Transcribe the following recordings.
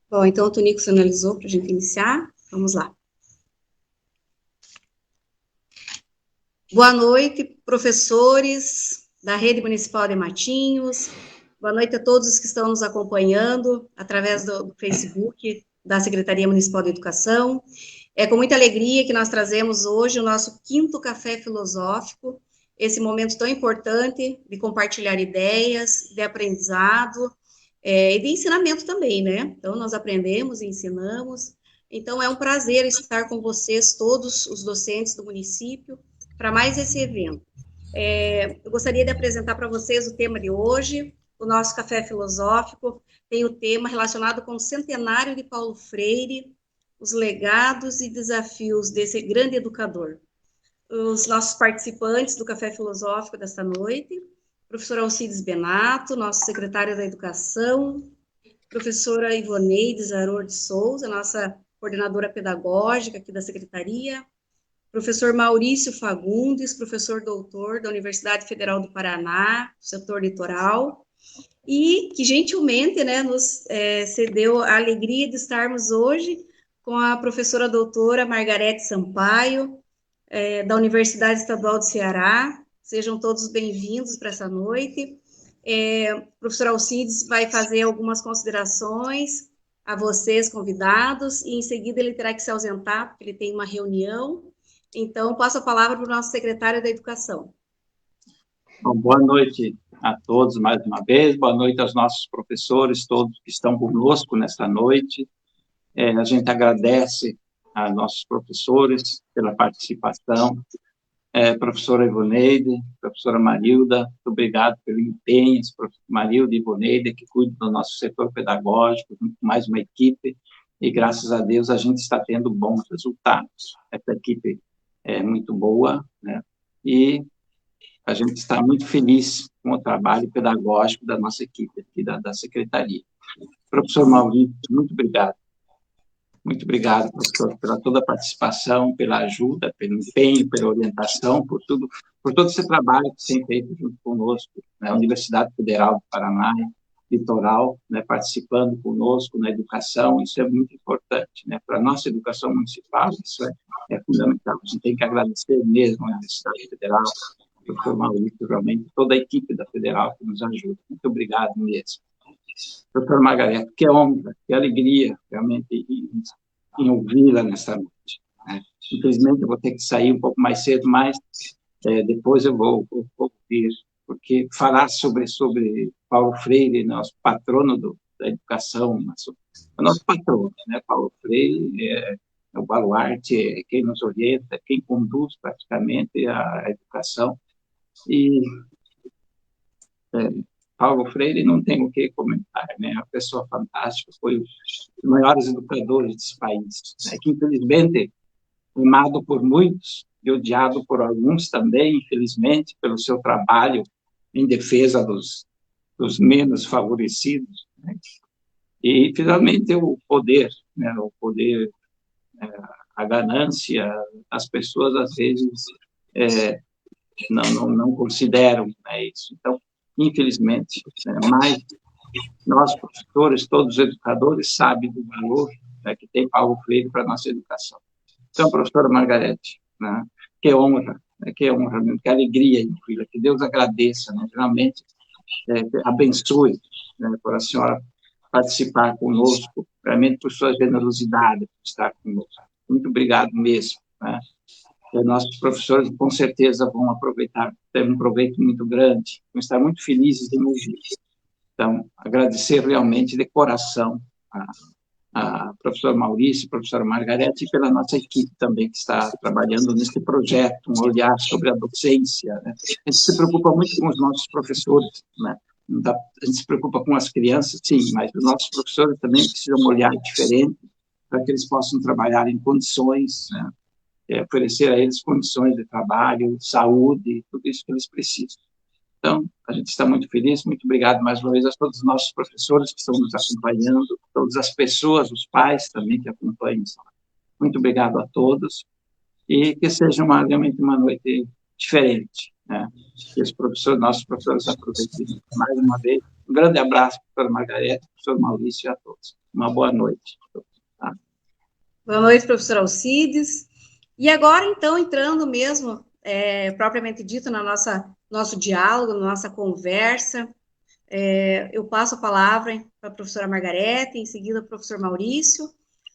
Bom, então o Tonico sinalizou para a gente iniciar. Vamos lá. Boa noite, professores da Rede Municipal de Matinhos. Boa noite a todos os que estão nos acompanhando através do Facebook da Secretaria Municipal de Educação. É com muita alegria que nós trazemos hoje o nosso 5º Café Filosófico, esse momento tão importante de compartilhar ideias, de aprendizado, e de ensinamento também, né? Então, nós aprendemos e ensinamos. Então, é um prazer estar com vocês, todos os docentes do município, para mais esse evento. Eu gostaria de apresentar para vocês o tema de hoje. O nosso Café Filosófico tem o tema relacionado com o centenário de Paulo Freire, os legados e desafios desse grande educador. Os nossos participantes do Café Filosófico desta noite: professor Alcides Benato, nosso secretário da Educação, professora Ivoneide Zaror de Souza, nossa coordenadora pedagógica aqui da Secretaria, professor Maurício Fagundes, professor doutor da Universidade Federal do Paraná, setor litoral, e que gentilmente, né, nos cedeu a alegria de estarmos hoje com a professora doutora Margarete Sampaio, da Universidade Estadual do Ceará. Sejam todos bem-vindos para essa noite. O professor Alcides vai fazer algumas considerações a vocês, convidados, e em seguida ele terá que se ausentar, porque ele tem uma reunião. Então, passo a palavra para o nosso secretário da Educação. Bom, boa noite a todos mais uma vez, boa noite aos nossos professores, todos que estão conosco nesta noite. A gente agradece a nossos professores pela participação, professora Ivoneide, professora Marilda, muito obrigado pelo empenho, Marilda e Ivoneide, que cuidam do nosso setor pedagógico, mais uma equipe, e graças a Deus a gente está tendo bons resultados. Essa equipe é muito boa, né? E a gente está muito feliz com o trabalho pedagógico da nossa equipe aqui da Secretaria. Professor Maurício, muito obrigado. Muito obrigado, professor, pela toda a participação, pela ajuda, pelo empenho, pela orientação, por todo esse trabalho que você tem feito junto conosco, né? Universidade Federal do Paraná, Litoral, né? Participando conosco na educação, isso é muito importante, né? Para a nossa educação municipal, isso é fundamental. A gente tem que agradecer mesmo a Universidade Federal, o professor Maurício, realmente, toda a equipe da Federal que nos ajuda. Muito obrigado mesmo. Doutor Margarete, que honra, que alegria, realmente, em ouvi-la nessa noite, né? Infelizmente, eu vou ter que sair um pouco mais cedo, mas depois eu vou ouvir, porque falar sobre Paulo Freire, nosso patrono da educação, o nosso patrono, né? Paulo Freire é o baluarte, é quem nos orienta, é quem conduz praticamente a educação, e Paulo Freire não tem o que comentar, né? Uma pessoa fantástica, foi um dos maiores educadores desse país, né? Que infelizmente amado por muitos e odiado por alguns também, infelizmente, pelo seu trabalho em defesa dos menos favorecidos, né? E finalmente o poder, né? O poder, a ganância, as pessoas às vezes não consideram, né, isso. Então, infelizmente, mas nós, professores, todos os educadores, sabem do valor, né, que tem Paulo Freire para a nossa educação. Então, professora Margarete, né, que honra, né, que alegria em filha, que Deus agradeça, né, realmente abençoe, né, por a senhora participar conosco, realmente por sua generosidade por estar conosco. Muito obrigado mesmo, né? Nossos professores, com certeza, vão aproveitar, ter um proveito muito grande, vão estar muito felizes de nos ouvir. Então, agradecer realmente de coração a professor Maurício, a professora Margarete, e pela nossa equipe também, que está trabalhando nesse projeto, um olhar sobre a docência, né? A gente se preocupa muito com os nossos professores, né? A gente se preocupa com as crianças, sim, mas os nossos professores também precisam olhar diferente para que eles possam trabalhar em condições, né? Oferecer a eles condições de trabalho, saúde, tudo isso que eles precisam. Então, a gente está muito feliz, muito obrigado mais uma vez a todos os nossos professores que estão nos acompanhando, todas as pessoas, os pais também que acompanham. Muito obrigado a todos, e que seja realmente uma noite diferente, né? Que os professores, nossos professores aproveitem mais uma vez Um grande abraço para a Margarete, professor Maurício e a todos. Uma boa noite. Tá? Boa noite, professor Alcides. E agora, então, entrando mesmo, propriamente dito, na nosso diálogo, na nossa conversa, eu passo a palavra para a professora Margarete, em seguida o professor Maurício.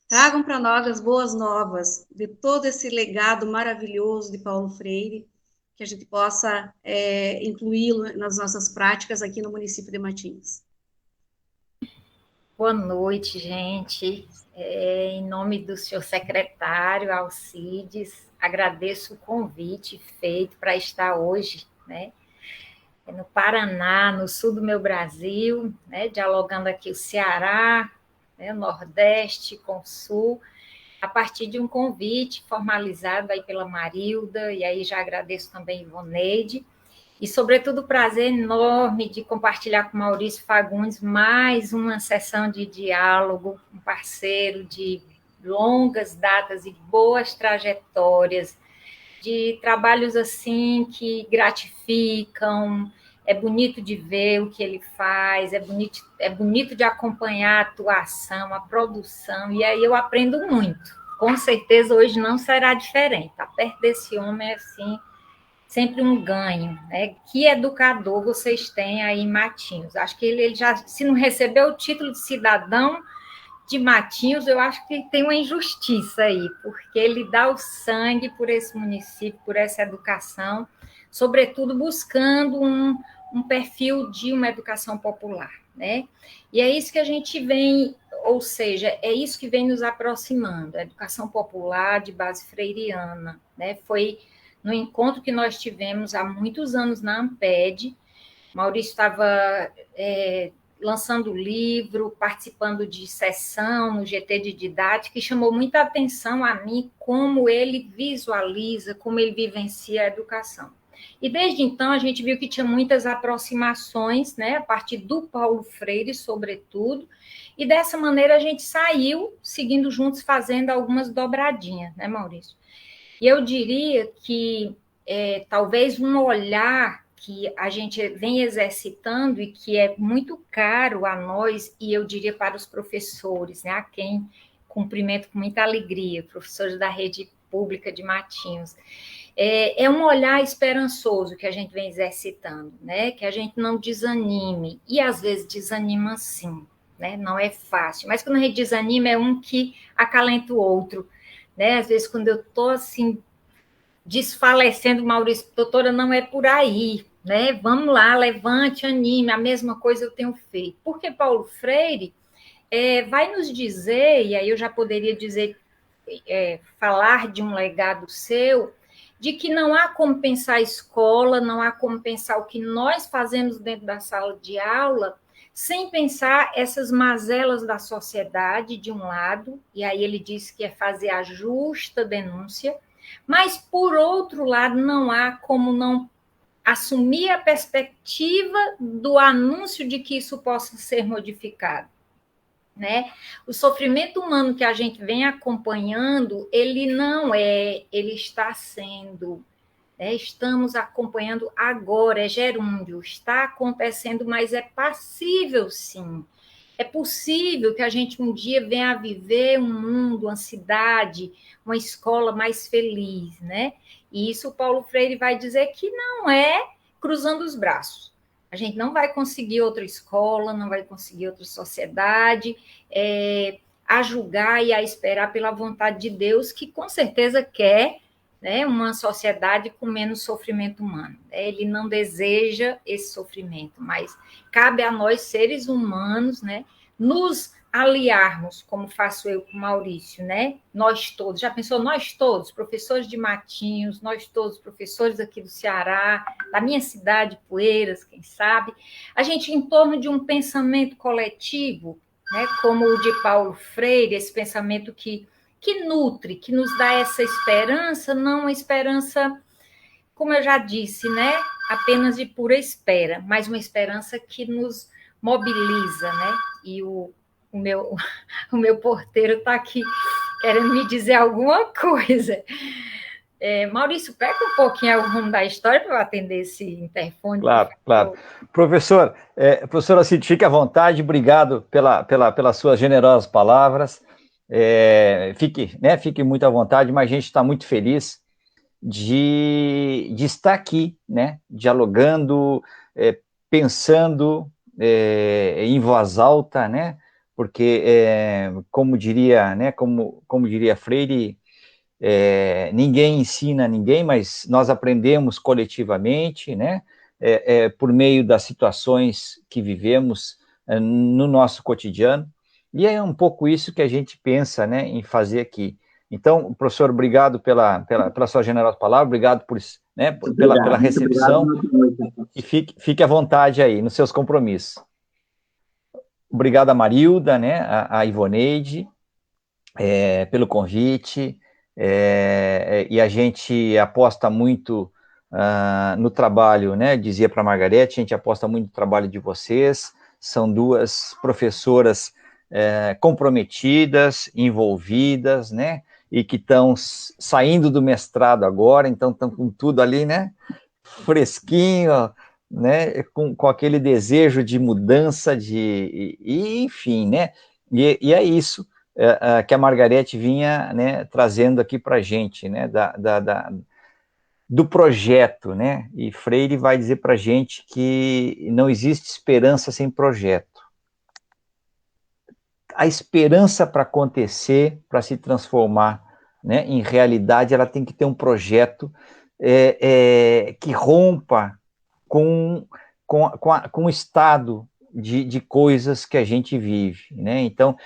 Tragam para nós as boas novas de todo esse legado maravilhoso de Paulo Freire, que a gente possa incluí-lo nas nossas práticas aqui no município de Matinhos. Boa noite, gente. Em nome do senhor secretário Alcides, agradeço o convite feito para estar hoje, né, no Paraná, no sul do meu Brasil, né, dialogando aqui o Ceará, né, o Nordeste com o Sul, a partir de um convite formalizado aí pela Marilda, e aí já agradeço também Ivoneide, e, sobretudo, o prazer enorme de compartilhar com Maurício Fagundes mais uma sessão de diálogo, um parceiro de longas datas e boas trajetórias, de trabalhos assim que gratificam, é bonito de ver o que ele faz, é bonito de acompanhar a atuação, a produção, e aí eu aprendo muito. Com certeza hoje não será diferente. Estar perto desse homem é assim, sempre um ganho, né? Que educador vocês têm aí em Matinhos. Acho que ele já, se não recebeu o título de cidadão de Matinhos, eu acho que tem uma injustiça aí, porque ele dá o sangue por esse município, por essa educação, sobretudo buscando um perfil de uma educação popular, né? E é isso que a gente vem, ou seja, é isso que vem nos aproximando, a educação popular de base freiriana, né? Foi no encontro que nós tivemos há muitos anos na Amped, Maurício estava lançando livro, participando de sessão no GT de Didática, e chamou muita atenção a mim como ele visualiza, como ele vivencia a educação. E desde então a gente viu que tinha muitas aproximações, né, a partir do Paulo Freire, sobretudo, e dessa maneira a gente saiu seguindo juntos, fazendo algumas dobradinhas, né, Maurício? E eu diria que talvez um olhar que a gente vem exercitando e que é muito caro a nós, e eu diria para os professores, né, a quem cumprimento com muita alegria, professores da rede pública de Matinhos, é um olhar esperançoso que a gente vem exercitando, né, que a gente não desanime, e às vezes desanima sim, né, não é fácil, mas quando a gente desanima é um que acalenta o outro, né? Às vezes, quando eu estou assim, desfalecendo, Maurício, doutora, não é por aí, né? Vamos lá, levante, anime, a mesma coisa eu tenho feito. Porque Paulo Freire vai nos dizer, e aí eu já poderia dizer, falar de um legado seu, de que não há como pensar a escola, não há como pensar o que nós fazemos dentro da sala de aula, sem pensar essas mazelas da sociedade, de um lado, e aí ele disse que é fazer a justa denúncia, mas, por outro lado, não há como não assumir a perspectiva do anúncio de que isso possa ser modificado, né? O sofrimento humano que a gente vem acompanhando, ele não ele está sendo... Estamos acompanhando agora, é gerúndio, está acontecendo, mas é passível, sim. É possível que a gente um dia venha a viver um mundo, uma cidade, uma escola mais feliz, né? E isso o Paulo Freire vai dizer que não é cruzando os braços. A gente não vai conseguir outra escola, não vai conseguir outra sociedade, a julgar e a esperar pela vontade de Deus, que com certeza quer, né, uma sociedade com menos sofrimento humano. Ele não deseja esse sofrimento, mas cabe a nós, seres humanos, né, nos aliarmos, como faço eu com o Maurício, né? Nós todos, já pensou? Nós todos, professores de Matinhos, nós todos, professores aqui do Ceará, da minha cidade, Poeiras, quem sabe, a gente em torno de um pensamento coletivo, né, como o de Paulo Freire, esse pensamento que nutre, que nos dá essa esperança, não uma esperança, como eu já disse, né, apenas de pura espera, mas uma esperança que nos mobiliza, né? E o meu porteiro está aqui querendo me dizer alguma coisa. Maurício, pega um pouquinho o rumo da história para eu atender esse interfone. Claro, claro. Professor, professora Cid, fique à vontade, obrigado pelas suas generosas palavras. Fique muito à vontade, mas a gente está muito feliz de estar aqui, né, dialogando, pensando em voz alta, né, porque, como diria Freire, ninguém ensina a ninguém, mas nós aprendemos coletivamente, né, por meio das situações que vivemos no nosso cotidiano, e é um pouco isso que a gente pensa, né, em fazer aqui. Então, professor, obrigado pela sua generosa palavra, obrigado pela recepção, e fique à vontade aí, nos seus compromissos. Obrigado a Marilda, né, a Ivoneide, pelo convite, e a gente aposta muito no trabalho, né, dizia para a Margarete, a gente aposta muito no trabalho de vocês, são duas professoras comprometidas, envolvidas, né, e que estão saindo do mestrado agora, então estão com tudo ali, né, fresquinho, né, com aquele desejo de mudança, enfim, né, e é isso que a Margarete vinha, né, trazendo aqui para a gente, né, do projeto, né, e Freire vai dizer para a gente que não existe esperança sem projeto. A esperança para acontecer, para se transformar, né, em realidade, ela tem que ter um projeto que rompa com o estado de coisas que a gente vive, né? Então,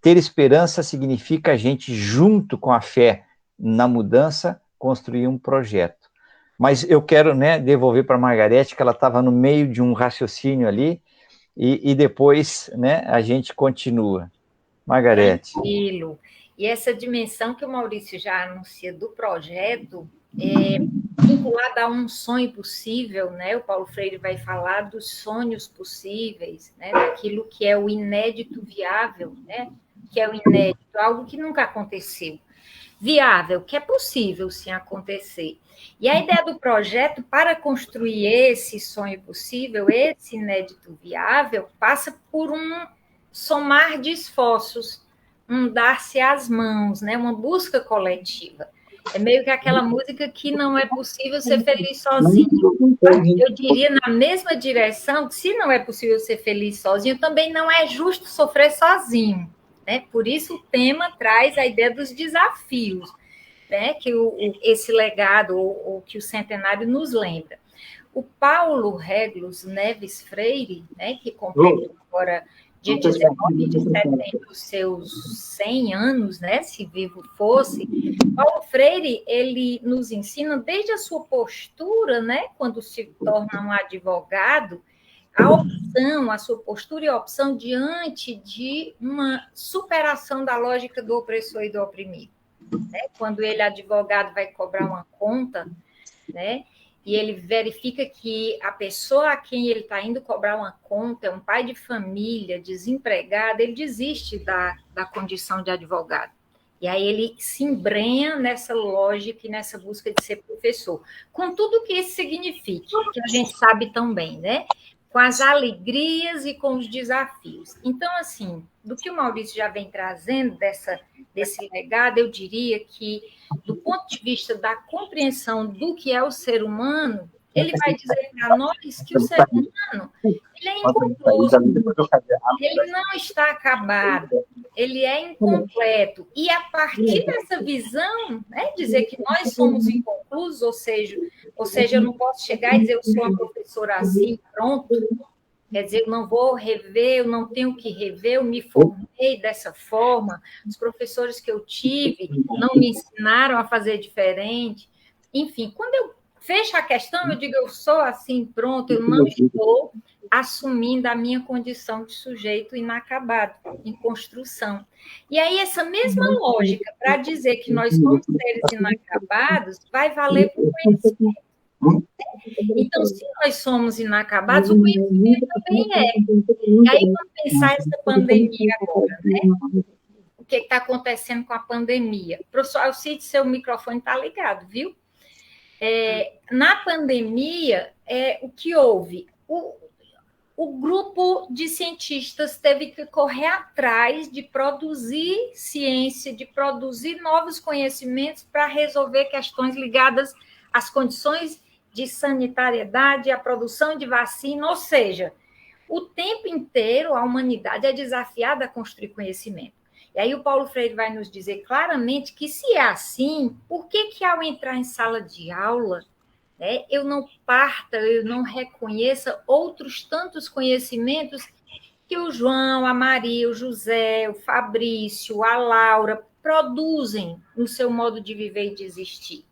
ter esperança significa a gente, junto com a fé na mudança, construir um projeto. Mas eu quero, né, devolver para a Margarete, que ela estava no meio de um raciocínio ali, e depois, né, a gente continua. Margarete. Tranquilo. E essa dimensão que o Maurício já anuncia do projeto, vinculada a um sonho possível, né? O Paulo Freire vai falar dos sonhos possíveis, né? Daquilo que é o inédito viável, né? Que é o inédito, algo que nunca aconteceu. Viável, que é possível sim acontecer. E a ideia do projeto, para construir esse sonho possível, esse inédito viável, passa por um somar de esforços, um dar-se às mãos, né? Uma busca coletiva. É meio que aquela música que não é possível ser feliz sozinho. Eu diria na mesma direção que se não é possível ser feliz sozinho, também não é justo sofrer sozinho. Né? Por isso o tema traz a ideia dos desafios, né? Que esse legado, ou que o centenário nos lembra. O Paulo Régulos Neves Freire, né? Que completou agora, dia 19 de setembro, os seus 100 anos, né? Se vivo fosse, Paulo Freire, ele nos ensina desde a sua postura, né? Quando se torna um advogado, a sua postura e a opção diante de uma superação da lógica do opressor e do oprimido. Né? Quando ele, advogado, vai cobrar uma conta, né? E ele verifica que a pessoa a quem ele está indo cobrar uma conta é um pai de família, desempregado, ele desiste da condição de advogado. E aí ele se embrenha nessa lógica e nessa busca de ser professor, com tudo que isso significa, que a gente sabe tão bem, né? Com as alegrias e com os desafios. Então, assim, do que o Maurício já vem trazendo desse legado, eu diria que, do ponto de vista da compreensão do que é o ser humano, ele vai dizer para nós que o ser humano ele é incompleto, ele não está acabado, ele é incompleto. E a partir dessa visão, né, dizer que nós somos inconclusos, ou seja, eu não posso chegar e dizer eu sou uma professora assim, pronto. Quer dizer, eu não vou rever, eu não tenho que rever, eu me formei dessa forma, os professores que eu tive não me ensinaram a fazer diferente. Enfim, quando eu fecho a questão, eu digo, eu sou assim, pronto, eu não estou assumindo a minha condição de sujeito inacabado, em construção. E aí, essa mesma lógica, para dizer que nós somos seres inacabados, vai valer para o conhecimento. Então, se nós somos inacabados, o conhecimento também é. E aí, vamos pensar essa pandemia agora, né? que está acontecendo com a pandemia. Professor Alcides, seu microfone está ligado, viu? Na pandemia, o que houve? O grupo de cientistas teve que correr atrás de produzir ciência, de produzir novos conhecimentos para resolver questões ligadas às condições de sanitariedade, à produção de vacina, ou seja, o tempo inteiro a humanidade é desafiada a construir conhecimento. E aí o Paulo Freire vai nos dizer claramente que, se é assim, por que ao entrar em sala de aula, eu não parta, eu não reconheça outros tantos conhecimentos que o João, a Maria, o José, o Fabrício, a Laura produzem no seu modo de viver e de existir?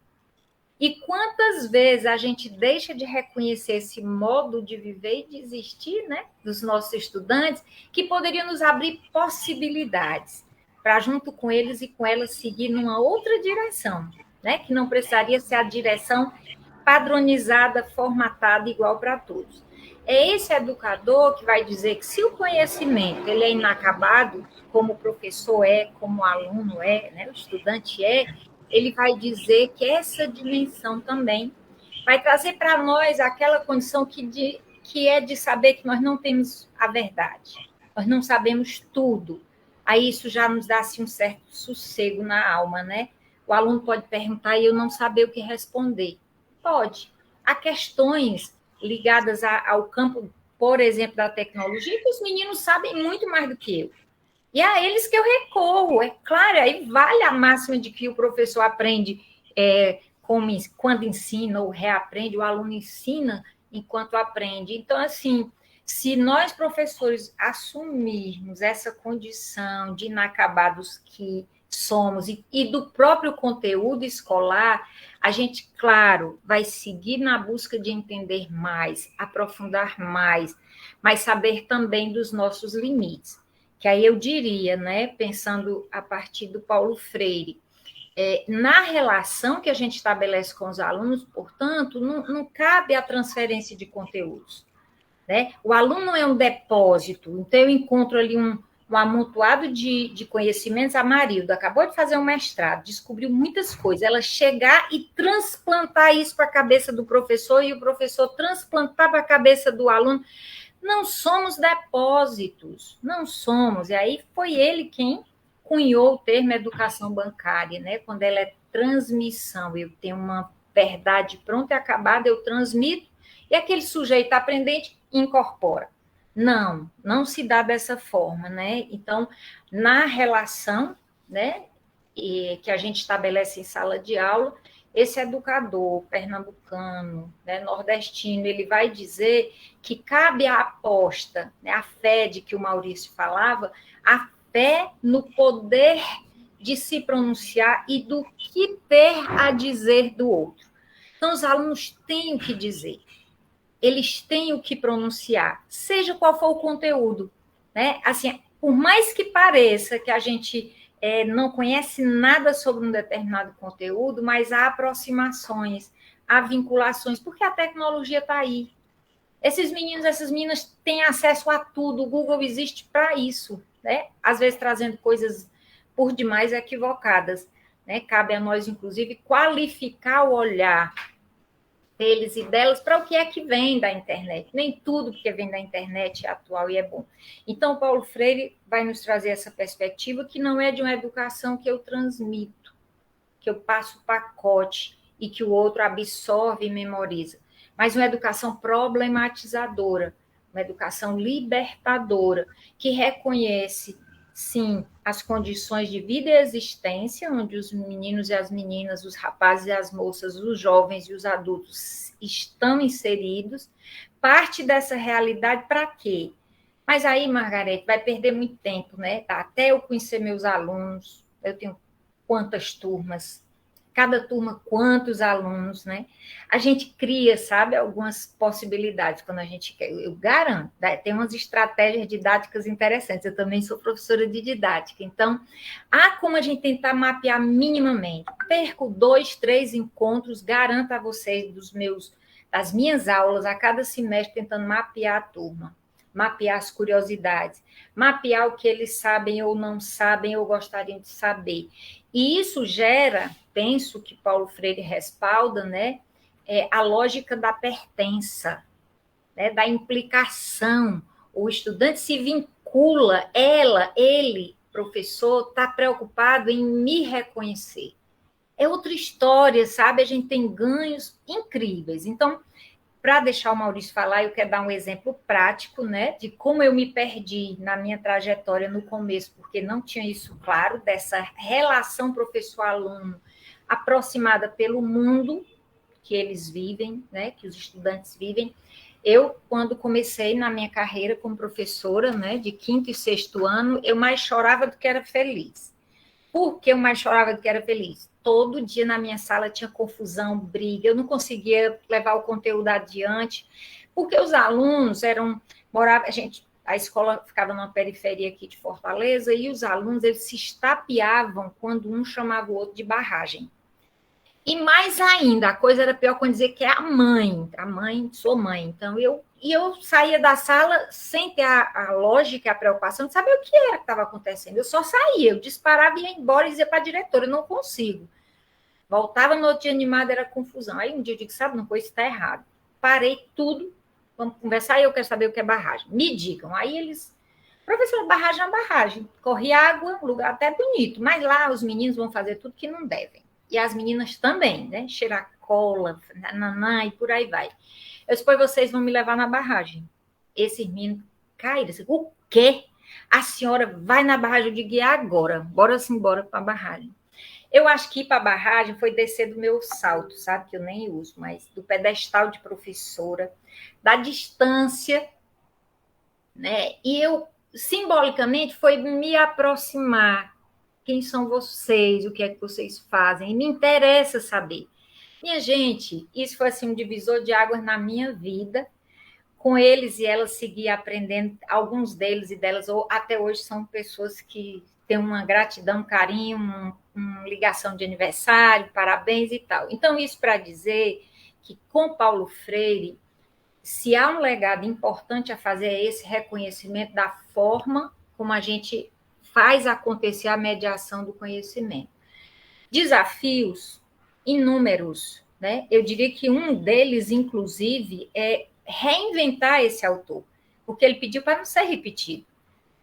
E quantas vezes a gente deixa de reconhecer esse modo de viver e de existir, né, dos nossos estudantes, que poderia nos abrir possibilidades para, junto com eles e com elas, seguir numa outra direção, né, que não precisaria ser a direção padronizada, formatada, igual para todos. É esse educador que vai dizer que, se o conhecimento ele é inacabado, como o professor como o aluno né, o estudante ele vai dizer que essa dimensão também vai trazer para nós aquela condição que é de saber que nós não temos a verdade, nós não sabemos tudo. Aí isso já nos dá assim, um certo sossego na alma, né? O aluno pode perguntar e eu não saber o que responder. Pode. Há questões ligadas ao campo, por exemplo, da tecnologia, que os meninos sabem muito mais do que eu. E é a eles que eu recorro. É claro, aí vale a máxima de que o professor aprende quando ensina ou reaprende, o aluno ensina enquanto aprende. Então, assim, se nós, professores, assumirmos essa condição de inacabados que somos e do próprio conteúdo escolar, a gente, claro, vai seguir na busca de entender mais, aprofundar mais, mas saber também dos nossos limites. Que aí eu diria, né, pensando a partir do Paulo Freire, na relação que a gente estabelece com os alunos, portanto, não cabe a transferência de conteúdos, né? O aluno não é um depósito, então eu encontro ali um amontoado de conhecimentos. A Marilda acabou de fazer um mestrado, descobriu muitas coisas, ela chegar e transplantar isso para a cabeça do professor e o professor transplantar para a cabeça do aluno. Não somos depósitos, não somos. E aí foi ele quem cunhou o termo educação bancária, né? Quando ela é transmissão, eu tenho uma verdade pronta e acabada, eu transmito, e aquele sujeito aprendente incorpora. Não se dá dessa forma, né? Então, na relação, né, que a gente estabelece em sala de aula, esse educador pernambucano, né, nordestino, ele vai dizer que cabe a aposta, né, a fé de que o Maurício falava, a fé no poder de se pronunciar e do que ter a dizer do outro. Então, os alunos têm o que dizer, eles têm o que pronunciar, seja qual for o conteúdo, né? Assim, por mais que pareça que a gente não conhece nada sobre um determinado conteúdo, mas há aproximações, há vinculações, porque a tecnologia está aí. Esses meninos, essas meninas têm acesso a tudo, o Google existe para isso, né? Às vezes trazendo coisas por demais equivocadas, né? Cabe a nós, inclusive, qualificar o olhar deles e delas para o que é que vem da internet. Nem tudo que vem da internet é atual e é bom. Então, Paulo Freire vai nos trazer essa perspectiva que não é de uma educação que eu transmito, que eu passo o pacote e que o outro absorve e memoriza, mas uma educação problematizadora, uma educação libertadora, que reconhece, sim, as condições de vida e existência, onde os meninos e as meninas, os rapazes e as moças, os jovens e os adultos estão inseridos, parte dessa realidade para quê? Mas aí, Margarete, vai perder muito tempo, né? Até eu conhecer meus alunos, eu tenho quantas turmas, cada turma, quantos alunos, né? A gente cria, sabe, algumas possibilidades quando a gente quer. Eu garanto, tem umas estratégias didáticas interessantes. Eu também sou professora de didática, então há como a gente tentar mapear minimamente. Perco 2, 3 encontros, garanto a vocês das minhas aulas a cada semestre tentando mapear a turma. mapear as curiosidades, mapear o que eles sabem ou não sabem ou gostariam de saber. E isso gera, penso que Paulo Freire respalda, né, a lógica da pertença, né, da implicação. O estudante se vincula, ele, professor, está preocupado em me reconhecer. É outra história, sabe? A gente tem ganhos incríveis. Então, para deixar o Maurício falar, eu quero dar um exemplo prático, né, de como eu me perdi na minha trajetória no começo, porque não tinha isso claro, dessa relação professor-aluno aproximada pelo mundo que eles vivem, né, que os estudantes vivem. Eu, quando comecei na minha carreira como professora, né, de 5º e 6º ano, eu mais chorava do que era feliz. Por que eu mais chorava do que era feliz? Todo dia na minha sala tinha confusão, briga, eu não conseguia levar o conteúdo adiante, porque os alunos a escola ficava numa periferia aqui de Fortaleza, e os alunos, eles se estapeavam quando um chamava o outro de barragem. E mais ainda, a coisa era pior quando dizia que é a mãe, sou mãe. Então, eu saía da sala sem ter a lógica, a preocupação de saber o que era que estava acontecendo. Eu só saía, eu disparava e ia embora e dizia para a diretora, eu não consigo. Voltava no outro dia animada, era confusão. Aí um dia eu digo, sabe, uma coisa está errado. Parei tudo, vamos conversar e eu quero saber o que é barragem. Me digam. Aí eles, professor, barragem é barragem. Corre água, lugar até bonito, mas lá os meninos vão fazer tudo que não devem. E as meninas também, né? Cheirar cola, nananã, e por aí vai. Eu disse, pois vocês vão me levar na barragem. Esses meninos caíram. O quê? A senhora vai na barragem? Eu digo, agora. Bora sim, bora para a barragem. Eu acho que ir para a barragem foi descer do meu salto, sabe? Que eu nem uso, mas do pedestal de professora, da distância, né? E eu, simbolicamente, foi me aproximar. Quem são vocês? O que é que vocês fazem? E me interessa saber. Minha gente, isso foi assim um divisor de águas na minha vida. Com eles e elas segui aprendendo. Alguns deles e delas até hoje são pessoas que têm uma gratidão, um carinho, uma ligação de aniversário, parabéns e tal. Então, isso para dizer que com Paulo Freire, se há um legado importante a fazer, é esse reconhecimento da forma como a gente faz acontecer a mediação do conhecimento. Desafios inúmeros, né? Eu diria que um deles, inclusive, é reinventar esse autor, porque ele pediu para não ser repetido,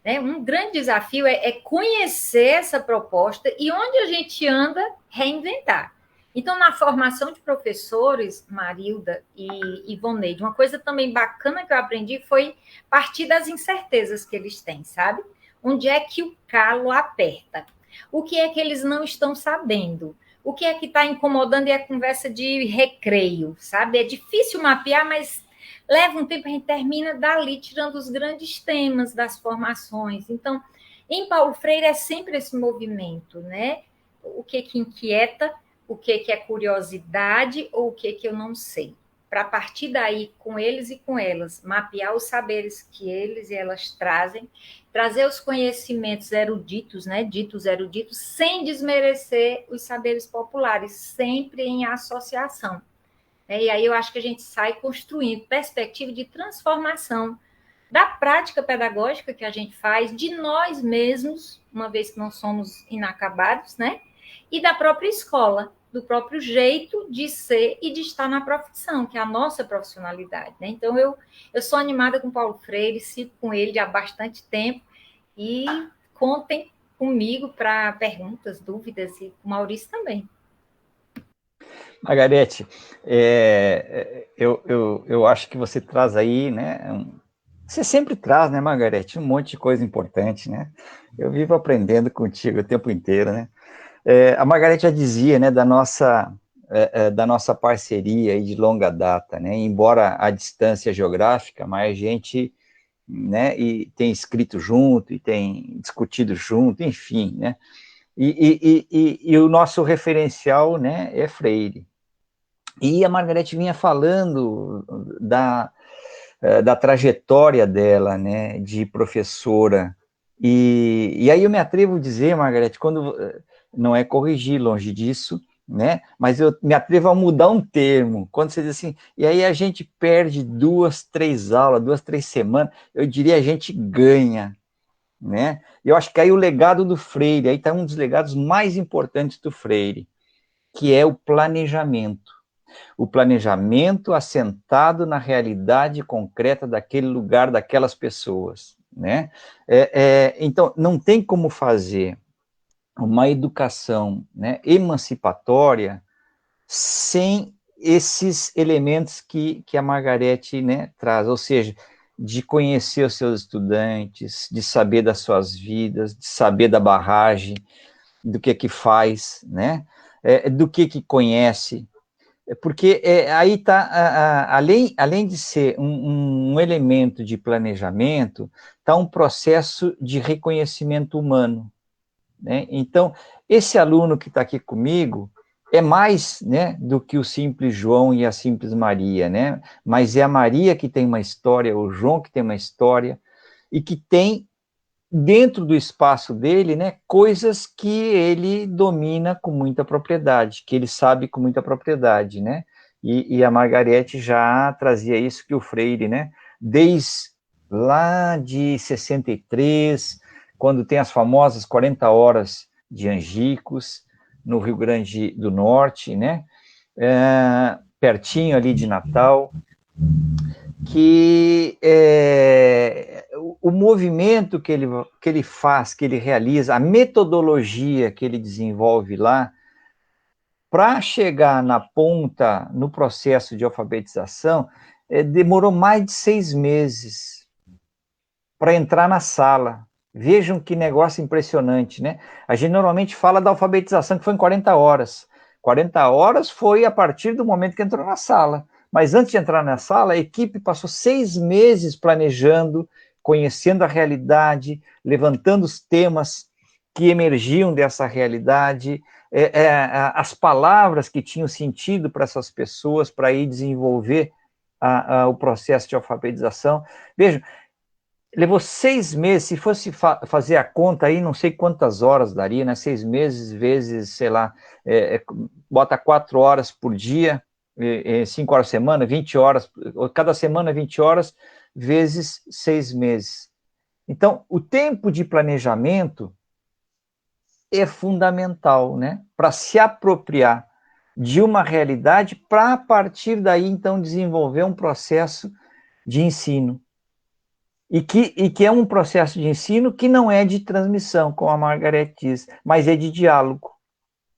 né? Um grande desafio é conhecer essa proposta e onde a gente anda, reinventar. Então, na formação de professores, Marilda e Ivoneide, uma coisa também bacana que eu aprendi foi partir das incertezas que eles têm, sabe? Onde é que o calo aperta? O que é que eles não estão sabendo? O que é que está incomodando é a conversa de recreio, sabe? É difícil mapear, mas leva um tempo, a gente termina dali, tirando os grandes temas das formações. Então, em Paulo Freire é sempre esse movimento, né? O que inquieta, o que é curiosidade ou o que eu não sei. Para partir daí, com eles e com elas, mapear os saberes que eles e elas trazem, trazer os conhecimentos eruditos, né, ditos eruditos, sem desmerecer os saberes populares, sempre em associação. E aí eu acho que a gente sai construindo perspectiva de transformação da prática pedagógica que a gente faz, de nós mesmos, uma vez que não somos inacabados, né, e da própria escola, do próprio jeito de ser e de estar na profissão, que é a nossa profissionalidade, né? Então, eu sou animada com Paulo Freire, sigo com ele há bastante tempo e contem comigo para perguntas, dúvidas e com o Maurício também. Margarete, eu acho que você traz aí, né? Você sempre traz, né, Margarete, um monte de coisa importante, né? Eu vivo aprendendo contigo o tempo inteiro, né? A Margarete já dizia, né, da nossa parceria aí de longa data, né, embora a distância geográfica, mas a gente, né, e tem escrito junto, e tem discutido junto, enfim, né, e o nosso referencial, né, é Freire. E a Margarete vinha falando da trajetória dela, né, de professora, e aí eu me atrevo a dizer, Margarete, quando não é corrigir, longe disso, né? Mas eu me atrevo a mudar um termo. Quando você diz assim, e aí a gente perde 2, 3 aulas, 2, 3 semanas, eu diria a gente ganha, né? Eu acho que aí o legado do Freire, aí está um dos legados mais importantes do Freire, que é o planejamento. O planejamento assentado na realidade concreta daquele lugar, daquelas pessoas, né? Então, não tem como fazer uma educação, né, emancipatória sem esses elementos que a Margarete, né, traz, ou seja, de conhecer os seus estudantes, de saber das suas vidas, de saber da barragem, do que faz, né, do que conhece, porque aí está, além de ser um elemento de planejamento, está um processo de reconhecimento humano, né? Então, esse aluno que está aqui comigo é mais, né, do que o simples João e a simples Maria, né? Mas é a Maria que tem uma história, o João que tem uma história, e que tem, dentro do espaço dele, né, coisas que ele domina com muita propriedade, que ele sabe com muita propriedade, né? E a Margarete já trazia isso que o Freire, né, desde lá de 63, quando tem as famosas 40 horas de Angicos, no Rio Grande do Norte, né, pertinho ali de Natal, que o movimento que ele faz, que ele realiza, a metodologia que ele desenvolve lá, para chegar na ponta, no processo de alfabetização, demorou mais de 6 meses para entrar na sala. Vejam que negócio impressionante, né? A gente normalmente fala da alfabetização que foi em 40 horas. 40 horas foi a partir do momento que entrou na sala. Mas antes de entrar na sala, a equipe passou 6 meses planejando, conhecendo a realidade, levantando os temas que emergiam dessa realidade, as palavras que tinham sentido para essas pessoas, para ir desenvolver o processo de alfabetização. Vejam, levou 6 meses, se fosse fazer a conta aí, não sei quantas horas daria, né? 6 meses vezes, sei lá, bota 4 horas por dia, 5 horas por semana, 20 horas, cada semana 20 horas, vezes 6 meses. Então, o tempo de planejamento é fundamental, né? Para se apropriar de uma realidade, para a partir daí, então, desenvolver um processo de ensino. E que é um processo de ensino que não é de transmissão, como a Margarete diz, mas é de diálogo,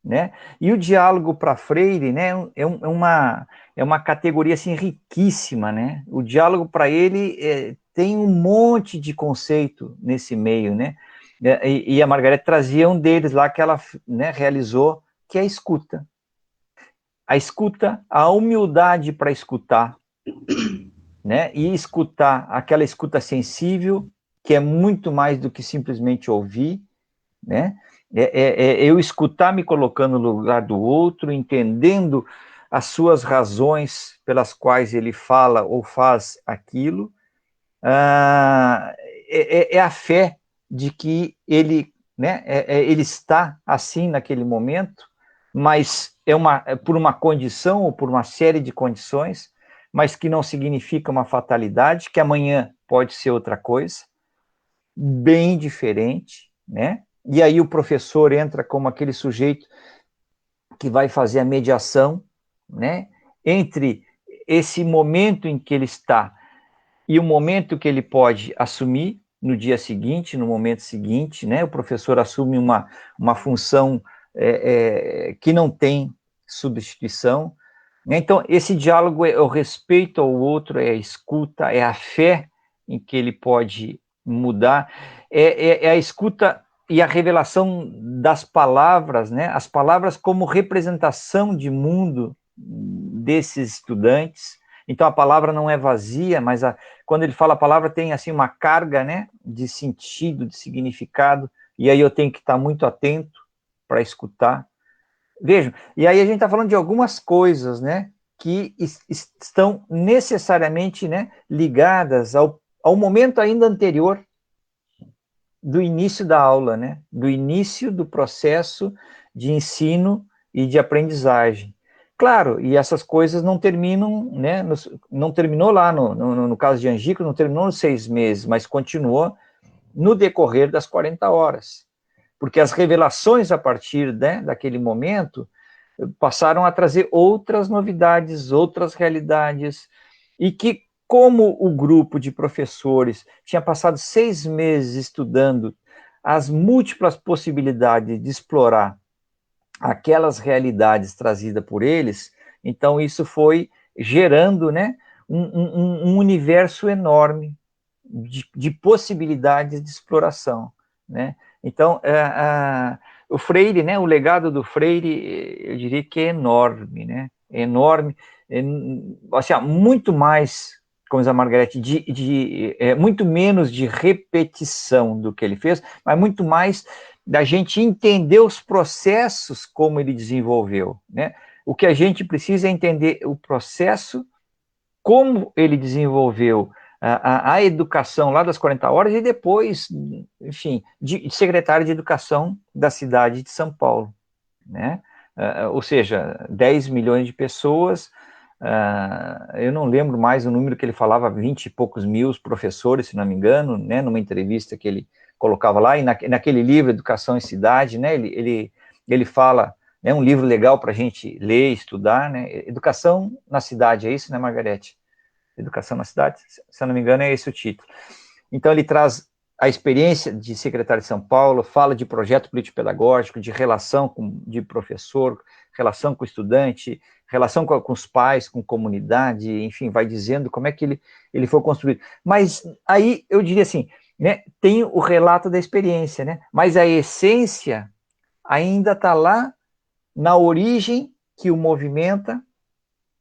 né? E o diálogo para Freire, né, é uma categoria assim, riquíssima, né? O diálogo para ele tem um monte de conceito nesse meio, né? E a Margarete trazia um deles lá que ela, né, realizou, que é a escuta. A escuta, a humildade para escutar, né? E escutar, aquela escuta sensível, que é muito mais do que simplesmente ouvir, né? Eu escutar me colocando no lugar do outro, entendendo as suas razões pelas quais ele fala ou faz aquilo. É a fé de que ele, né, ele está assim naquele momento, mas por uma condição ou por uma série de condições, mas que não significa uma fatalidade, que amanhã pode ser outra coisa, bem diferente, né? E aí o professor entra como aquele sujeito que vai fazer a mediação, né, entre esse momento em que ele está e o momento que ele pode assumir no dia seguinte, no momento seguinte, né? O professor assume uma função que não tem substituição. Então, esse diálogo é o respeito ao outro, é a escuta, é a fé em que ele pode mudar, é a escuta e a revelação das palavras, né? As palavras como representação de mundo desses estudantes. Então, a palavra não é vazia, mas quando ele fala a palavra tem assim uma carga, né, de sentido, de significado, e aí eu tenho que estar muito atento para escutar. Vejam, e aí a gente está falando de algumas coisas, né, que estão necessariamente, né, ligadas ao momento ainda anterior do início da aula, né, do início do processo de ensino e de aprendizagem. Claro, e essas coisas não terminam, né, não terminou lá, no caso de Angicos, não terminou nos 6 meses, mas continuou no decorrer das 40 horas. Porque as revelações a partir, né, daquele momento passaram a trazer outras novidades, outras realidades, e que, como o grupo de professores tinha passado 6 meses estudando as múltiplas possibilidades de explorar aquelas realidades trazidas por eles, então isso foi gerando, né, um universo enorme de possibilidades de exploração, né? Então, o Freire, né, o legado do Freire, eu diria que é enorme, né? É enorme, assim, muito mais, como diz a Margarete, muito menos de repetição do que ele fez, mas muito mais da gente entender os processos como ele desenvolveu, né? O que a gente precisa é entender o processo, como ele desenvolveu a educação lá das 40 horas e depois, enfim, de secretário de educação da cidade de São Paulo, né? Ou seja, 10 milhões de pessoas, eu não lembro mais o número que ele falava, 20 e poucos mil professores, se não me engano, né, numa entrevista que ele colocava lá, e naquele livro, Educação em Cidade, né, ele fala, é um livro legal para a gente ler, estudar, né, Educação na Cidade, é isso, né, Margarete? Educação na Cidade, se eu não me engano, é esse o título. Então, ele traz a experiência de secretário de São Paulo, fala de projeto político-pedagógico, de relação de professor, relação com o estudante, relação com os pais, com comunidade, enfim, vai dizendo como é que ele foi construído. Mas aí, eu diria assim, né, tem o relato da experiência, né, mas a essência ainda está lá na origem que o movimenta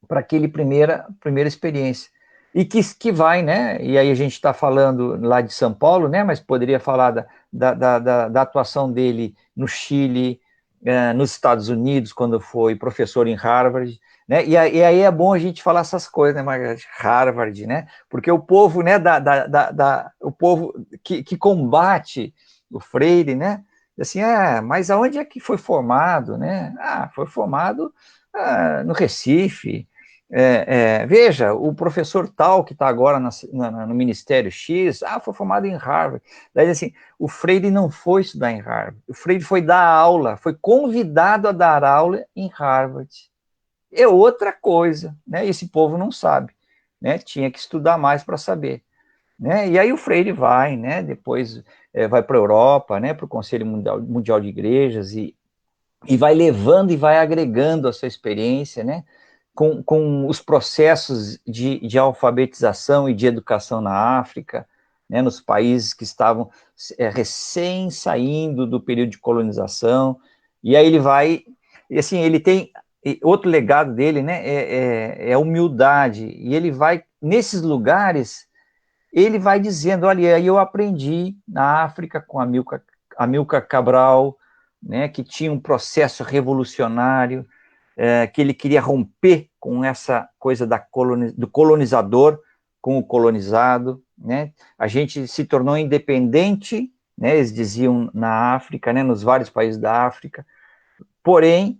para aquele primeira experiência. E que vai, né? E aí a gente está falando lá de São Paulo, né? Mas poderia falar da atuação dele no Chile, nos Estados Unidos, quando foi professor em Harvard, né? E aí é bom a gente falar essas coisas, né, Margareth? Harvard, né? Porque o povo, né? O povo que combate o Freire, né? Assim, mas aonde é que foi formado, né? Foi formado no Recife. Veja, o professor tal que está agora no Ministério X, foi formado em Harvard. Daí, assim, o Freire não foi estudar em Harvard, o Freire foi dar aula, foi convidado a dar aula em Harvard. É outra coisa, né? Esse povo não sabe, né? Tinha que estudar mais para saber, né? E aí o Freire vai, né? Depois vai para a Europa, né? Para o Conselho Mundial de Igrejas e vai levando e vai agregando a sua experiência, né? Com os processos de alfabetização e de educação na África, né, nos países que estavam recém saindo do período de colonização, e aí ele vai, e assim, ele tem, outro legado dele, né, é a humildade, e ele vai, nesses lugares, ele vai dizendo, olha, aí eu aprendi na África com Amilcar Cabral, né, que tinha um processo revolucionário, que ele queria romper com essa coisa do colonizador com o colonizado, né? A gente se tornou independente, né? Eles diziam na África, né? Nos vários países da África, porém,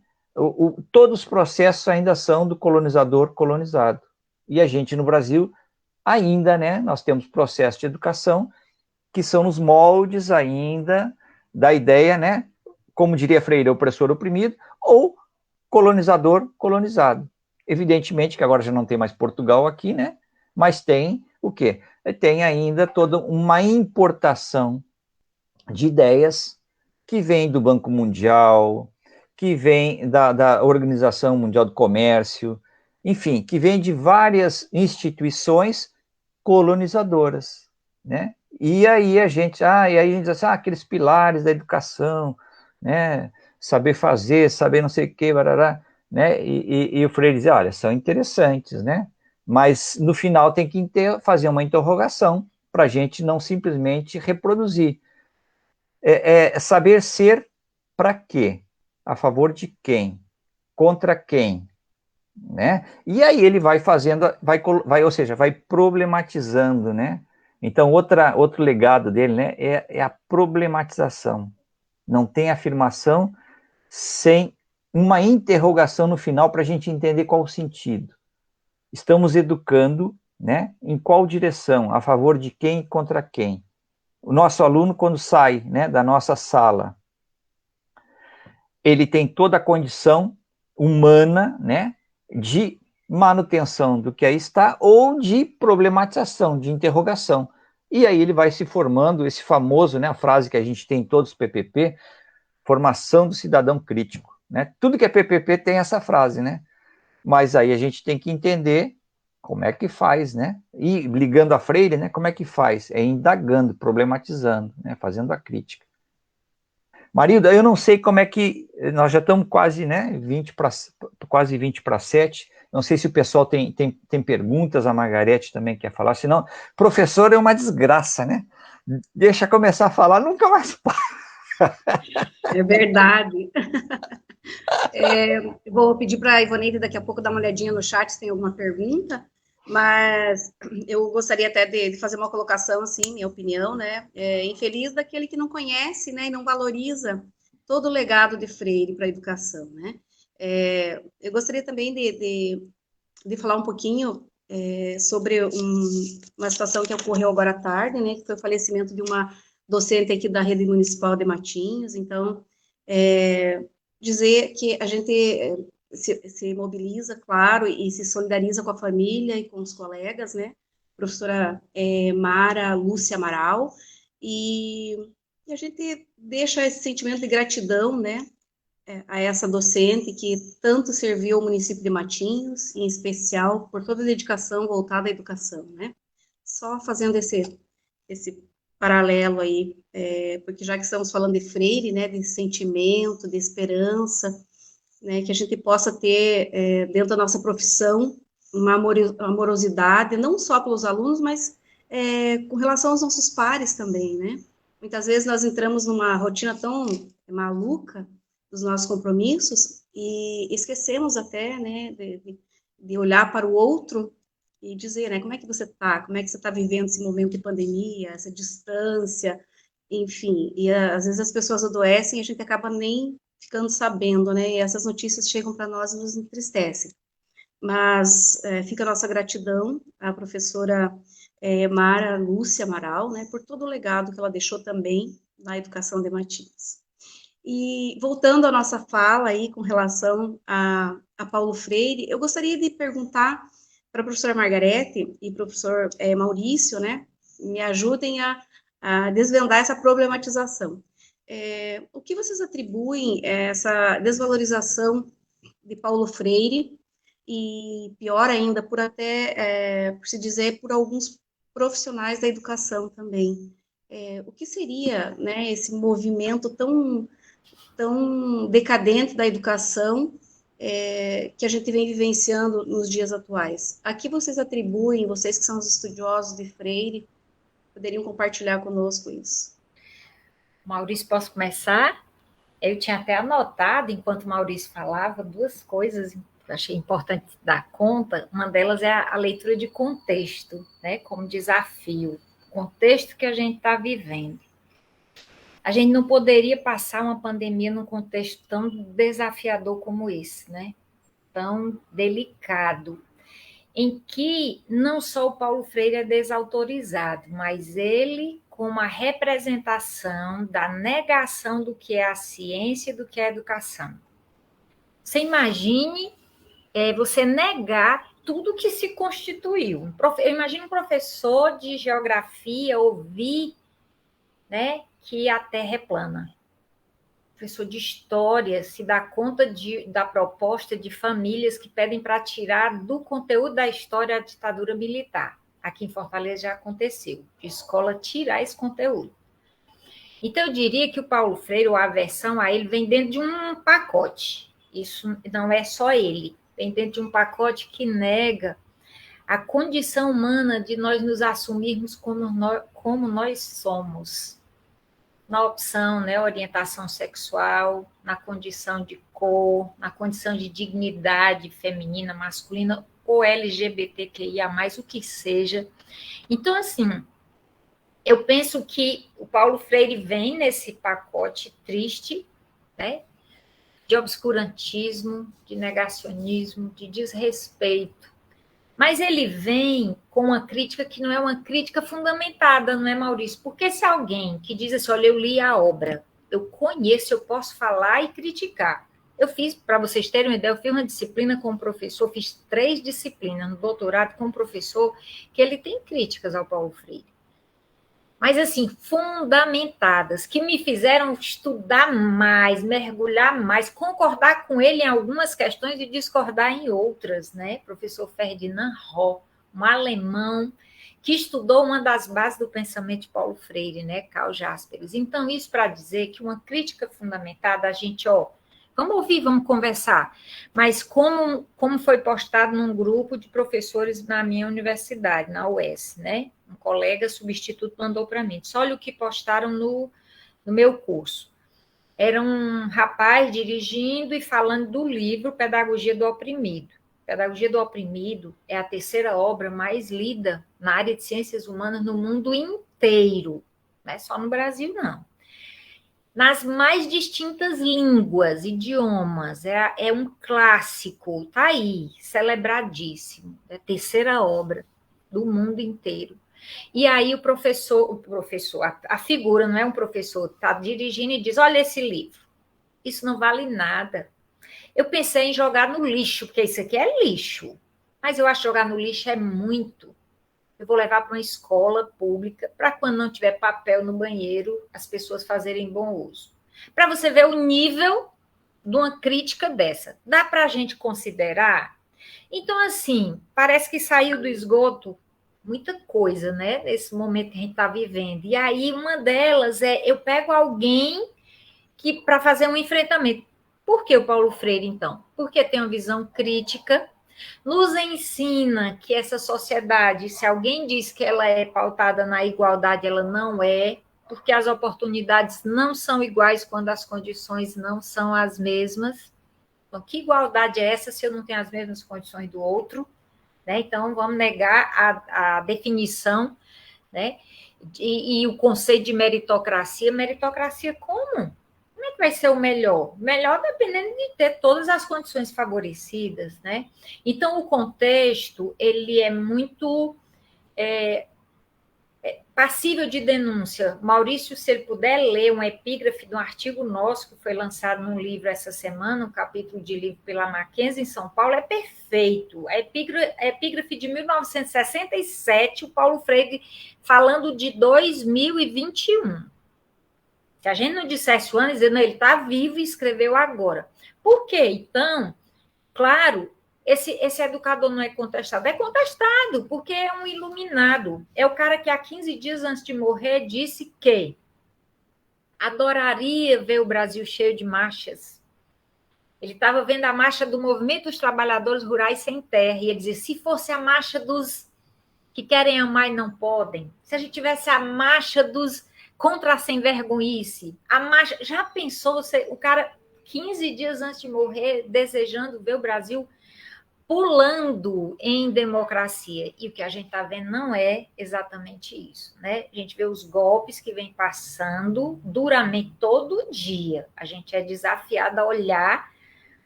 todos os processos ainda são do colonizador colonizado. E a gente no Brasil ainda, né? Nós temos processos de educação que são nos moldes ainda da ideia, né? Como diria Freire, opressor oprimido, ou colonizador colonizado. Evidentemente que agora já não tem mais Portugal aqui, né? Mas tem o quê? Tem ainda toda uma importação de ideias que vem do Banco Mundial, que vem da Organização Mundial do Comércio, enfim, que vem de várias instituições colonizadoras, né? E aí a gente diz assim, aqueles pilares da educação, né? Saber fazer, saber não sei o que, barará, né? E o Freire dizia, olha, são interessantes, né? Mas no final tem que fazer uma interrogação para a gente não simplesmente reproduzir. Saber ser para quê? A favor de quem? Contra quem? Né? E aí ele vai fazendo, ou seja, vai problematizando, né? Então, outro legado dele, né, é a problematização. Não tem afirmação sem uma interrogação no final para a gente entender qual o sentido. Estamos educando, né? Em qual direção? A favor de quem e contra quem? O nosso aluno, quando sai, né, da nossa sala, ele tem toda a condição humana, né, de manutenção do que aí está ou de problematização, de interrogação. E aí ele vai se formando, esse famoso, né, a frase que a gente tem em todos os PPP, formação do cidadão crítico, né? Tudo que é PPP tem essa frase, né? Mas aí a gente tem que entender como é que faz, né? E ligando a Freire, né? Como é que faz? É indagando, problematizando, né? Fazendo a crítica. Marilda, eu não sei como é que nós já estamos quase, né? Quase 20 para 7. Não sei se o pessoal tem perguntas, a Margarete também quer falar, senão, professor é uma desgraça, né? Deixa começar a falar, nunca mais para. É verdade. Vou pedir para a Ivoneide daqui a pouco dar uma olhadinha no chat se tem alguma pergunta, mas eu gostaria até de fazer uma colocação, assim, minha opinião, né? Infeliz daquele que não conhece, né, e não valoriza todo o legado de Freire para a educação, né? Eu gostaria também de falar um pouquinho sobre uma situação que ocorreu agora à tarde, né, que foi o falecimento de uma docente aqui da Rede Municipal de Matinhos. Então, dizer que a gente se mobiliza, claro, e se solidariza com a família e com os colegas, né, professora Mara Lúcia Amaral, e a gente deixa esse sentimento de gratidão, né, a essa docente que tanto serviu ao município de Matinhos, em especial por toda a dedicação voltada à educação, né? Só fazendo esse paralelo aí, porque já que estamos falando de Freire, né, de sentimento, de esperança, né, que a gente possa ter dentro da nossa profissão uma amorosidade, não só pelos alunos, mas com relação aos nossos pares também, né? Muitas vezes nós entramos numa rotina tão maluca dos nossos compromissos e esquecemos até, né, de olhar para o outro e dizer, né, como é que você está vivendo esse momento de pandemia, essa distância, enfim, e às vezes as pessoas adoecem e a gente acaba nem ficando sabendo, né, e essas notícias chegam para nós e nos entristecem. Mas fica a nossa gratidão à professora Mara Lúcia Amaral, né, por todo o legado que ela deixou também na educação de Matinhos. E voltando à nossa fala aí com relação a Paulo Freire, eu gostaria de perguntar para a professora Margarete e professor Maurício, né, me ajudem a desvendar essa problematização. O que vocês atribuem a essa desvalorização de Paulo Freire e, pior ainda, por se dizer, por alguns profissionais da educação também? O que seria, né, esse movimento tão decadente da educação que a gente vem vivenciando nos dias atuais? A que vocês atribuem, vocês que são os estudiosos de Freire, poderiam compartilhar conosco isso? Maurício, posso começar? Eu tinha até anotado, enquanto Maurício falava, duas coisas que eu achei importante dar conta. Uma delas é a leitura de contexto, né, como desafio, o contexto que a gente está vivendo. A gente não poderia passar uma pandemia num contexto tão desafiador como esse, né? Tão delicado, em que não só o Paulo Freire é desautorizado, mas ele, como a representação da negação do que é a ciência e do que é a educação. Você imagine você negar tudo que se constituiu. Eu imagino um professor de geografia ouvir, né, que a Terra é plana. Professor de história se dá conta da proposta de famílias que pedem para tirar do conteúdo da história a ditadura militar. Aqui em Fortaleza já aconteceu, de escola tirar esse conteúdo. Então, eu diria que o Paulo Freire, ou a aversão a ele, vem dentro de um pacote. Isso não é só ele. Vem dentro de um pacote que nega a condição humana de nós nos assumirmos como nós somos. Na opção, né, orientação sexual, na condição de cor, na condição de dignidade feminina, masculina, ou LGBTQIA+, o que seja. Então, assim, eu penso que o Paulo Freire vem nesse pacote triste, né, de obscurantismo, de negacionismo, de desrespeito. Mas ele vem com uma crítica que não é uma crítica fundamentada, não é, Maurício? Porque se alguém que diz assim, olha, eu li a obra, eu conheço, eu posso falar e criticar. Eu fiz, para vocês terem uma ideia, eu fiz uma disciplina com o professor, fiz 3 disciplinas no doutorado com o professor, que ele tem críticas ao Paulo Freire. Mas, assim, fundamentadas, que me fizeram estudar mais, mergulhar mais, concordar com ele em algumas questões e discordar em outras, né? Professor Ferdinand Roh, um alemão, que estudou uma das bases do pensamento de Paulo Freire, né? Karl Jaspers. Então, isso para dizer que uma crítica fundamentada, a gente, vamos ouvir, vamos conversar. Mas como foi postado num grupo de professores na minha universidade, na UES, né? Um colega substituto mandou para mim. Disse, olha o que postaram no meu curso. Era um rapaz dirigindo e falando do livro Pedagogia do Oprimido. Pedagogia do Oprimido é a 3ª obra mais lida na área de ciências humanas no mundo inteiro. Não é só no Brasil, não. Nas mais distintas línguas, idiomas, é um clássico, está aí, celebradíssimo. É a 3ª obra do mundo inteiro. E aí o professor, a figura, não é um professor, está dirigindo e diz, olha esse livro, isso não vale nada. Eu pensei em jogar no lixo, porque isso aqui é lixo, mas eu acho que jogar no lixo é muito. Eu vou levar para uma escola pública, para quando não tiver papel no banheiro, as pessoas fazerem bom uso. Para você ver o nível de uma crítica dessa. Dá para a gente considerar? Então, assim, parece que saiu do esgoto muita coisa, né? Nesse momento que a gente está vivendo. E aí, uma delas eu pego alguém que para fazer um enfrentamento. Por que o Paulo Freire, então? Porque tem uma visão crítica, nos ensina que essa sociedade, se alguém diz que ela é pautada na igualdade, ela não é, porque as oportunidades não são iguais quando as condições não são as mesmas. Então, que igualdade é essa se eu não tenho as mesmas condições do outro? Né? Então, vamos negar a definição, né? E o conceito de meritocracia. Meritocracia como? Como é que vai ser o melhor? Melhor dependendo de ter todas as condições favorecidas, né? Então, o contexto, ele é muito passível de denúncia. Maurício, se ele puder ler um epígrafe de um artigo nosso que foi lançado num livro essa semana, um capítulo de livro pela Mackenzie em São Paulo, é perfeito. A epígrafe de 1967, o Paulo Freire falando de 2021. Se a gente não dissesse o ano, dizendo, ele está vivo e escreveu agora. Por quê? Então, claro, esse educador não é contestado. É contestado, porque é um iluminado. É o cara que há 15 dias antes de morrer disse que adoraria ver o Brasil cheio de marchas. Ele estava vendo a marcha do Movimento dos Trabalhadores Rurais Sem Terra, e ele dizia, se fosse a marcha dos que querem amar e não podem, se a gente tivesse a marcha dos contra a sem-vergonhice, a marcha... Já pensou, o cara, 15 dias antes de morrer, desejando ver o Brasil pulando em democracia. E o que a gente está vendo não é exatamente isso, né? A gente vê os golpes que vem passando duramente todo dia. A gente é desafiado a olhar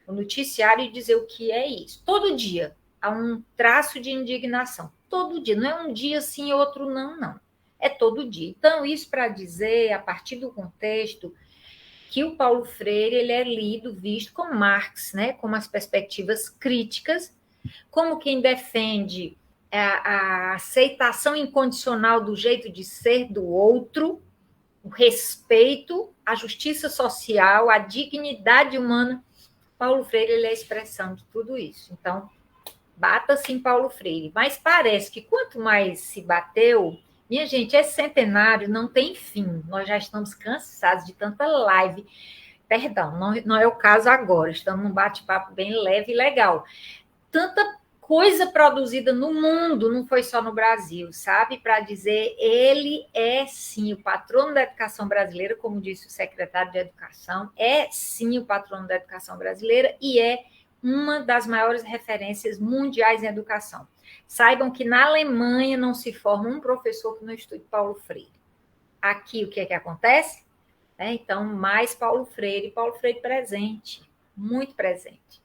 o noticiário e dizer o que é isso. Todo dia há um traço de indignação. Todo dia. Não é um dia sim, outro não. É todo dia. Então, isso para dizer, a partir do contexto, que o Paulo Freire ele é lido, visto como Marx, né? Como as perspectivas críticas, como quem defende a aceitação incondicional do jeito de ser do outro, o respeito, a justiça social, a dignidade humana. Paulo Freire ele é a expressão de tudo isso. Então, bata-se em Paulo Freire. Mas parece que quanto mais se bateu, minha gente, esse centenário não tem fim. Nós já estamos cansados de tanta live. Perdão, não é o caso agora. Estamos num bate-papo bem leve e legal. Tanta coisa produzida no mundo, não foi só no Brasil, sabe? Para dizer, ele é sim o patrono da educação brasileira, como disse o secretário de Educação, é sim o patrono da educação brasileira e é uma das maiores referências mundiais em educação. Saibam que na Alemanha não se forma um professor que não estude Paulo Freire. Aqui, o que é que acontece? Então, mais Paulo Freire presente. muito presente.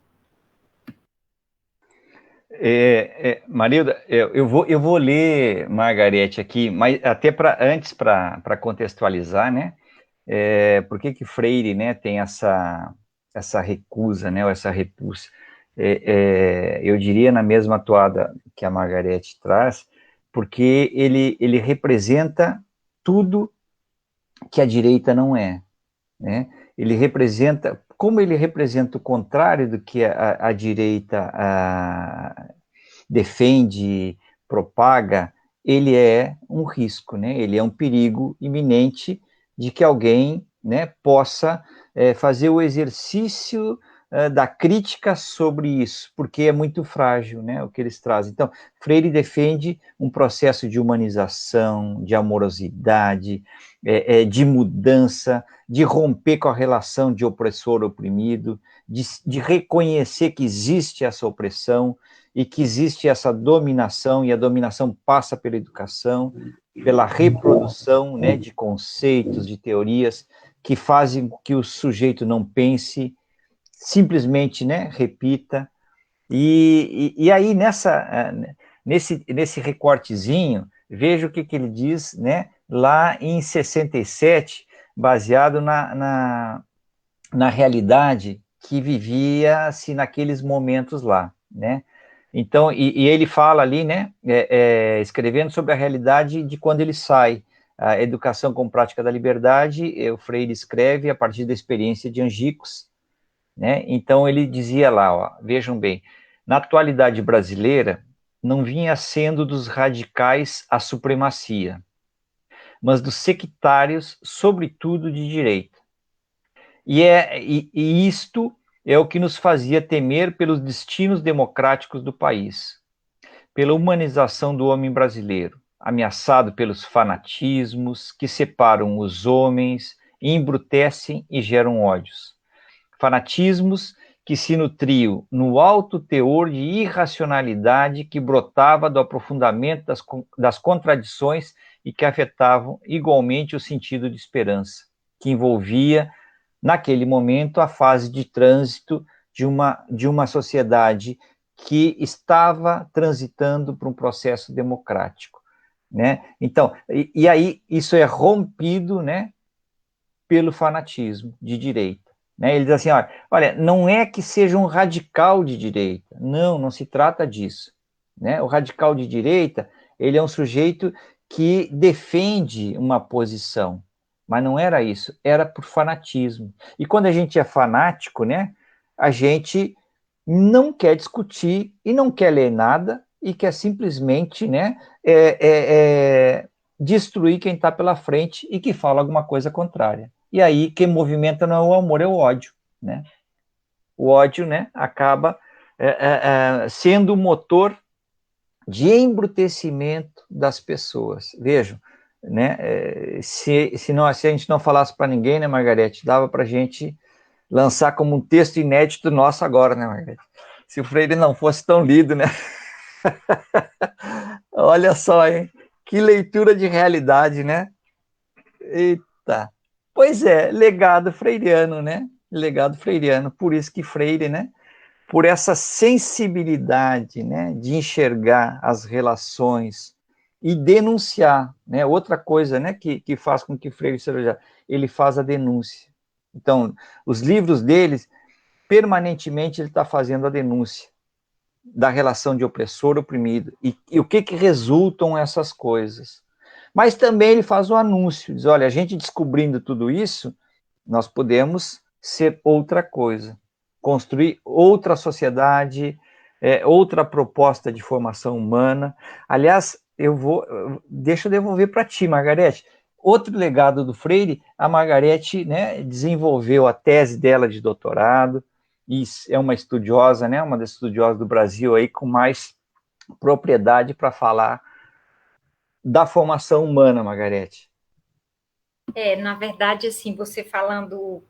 Marilda, eu vou ler, Margarete, aqui, mas até para contextualizar, né? Por que Freire, né, tem essa recusa, né, ou essa repulsa? Eu diria na mesma toada que a Margarete traz, porque ele representa tudo que a direita não é, né? Como ele representa o contrário do que a direita defende, propaga, ele é um risco, né? Ele é um perigo iminente de que alguém, né, possa fazer o exercício da crítica sobre isso, porque é muito frágil, né, o que eles trazem. Então, Freire defende um processo de humanização, de amorosidade, de mudança, de romper com a relação de opressor-oprimido, de reconhecer que existe essa opressão e que existe essa dominação, e a dominação passa pela educação, pela reprodução, né, de conceitos, de teorias que fazem que o sujeito não pense, simplesmente, né, repita. E aí, nesse recortezinho, veja o que ele diz, né, lá em 67, baseado na realidade que vivia-se naqueles momentos lá, né? Então, e ele fala ali, né, escrevendo sobre a realidade de quando ele sai, a educação como prática da liberdade, o Freire escreve a partir da experiência de Angicos, né? Então ele dizia lá, ó, vejam bem, na atualidade brasileira, não vinha sendo dos radicais a supremacia, mas dos sectários, sobretudo de direita. E isto é o que nos fazia temer pelos destinos democráticos do país, pela humanização do homem brasileiro, ameaçado pelos fanatismos que separam os homens, embrutecem e geram ódios. Fanatismos que se nutriam no alto teor de irracionalidade que brotava do aprofundamento das contradições e que afetavam igualmente o sentido de esperança, que envolvia, naquele momento, a fase de trânsito de uma sociedade que estava transitando para um processo democrático, né? Então, e aí isso é rompido, né, pelo fanatismo de direita, né? Ele diz assim, olha, não é que seja um radical de direita, não se trata disso, né? O radical de direita, ele é um sujeito que defende uma posição, mas não era isso, era por fanatismo. E quando a gente é fanático, né, a gente não quer discutir e não quer ler nada e quer simplesmente, né, destruir quem está pela frente e que fala alguma coisa contrária. E aí quem movimenta não é o amor, é o ódio, né? O ódio, né, acaba sendo o motor de embrutecimento das pessoas. Vejam, né, se a gente não falasse para ninguém, né, Margarete, dava para a gente lançar como um texto inédito nosso agora, né, Margarete? Se o Freire não fosse tão lido, né? Olha só, hein? Que leitura de realidade, né? Eita. Pois é, legado freiriano, né? Legado freiriano. Por isso que Freire, né? Por essa sensibilidade, né? De enxergar as relações e denunciar, né? Outra coisa, né? Que faz com que Freire seja, ele faz a denúncia. Então, os livros deles, permanentemente ele está fazendo a denúncia da relação de opressor-oprimido e o que resultam essas coisas. Mas também ele faz o anúncio, diz, olha, a gente descobrindo tudo isso, nós podemos ser outra coisa, construir outra sociedade, outra proposta de formação humana. Aliás, deixa eu devolver para ti, Margarete. Outro legado do Freire, a Margarete, né, desenvolveu a tese dela de doutorado, e é uma estudiosa, né, uma das estudiosas do Brasil aí com mais propriedade para falar da formação humana, Margarete. Na verdade, assim, você falando,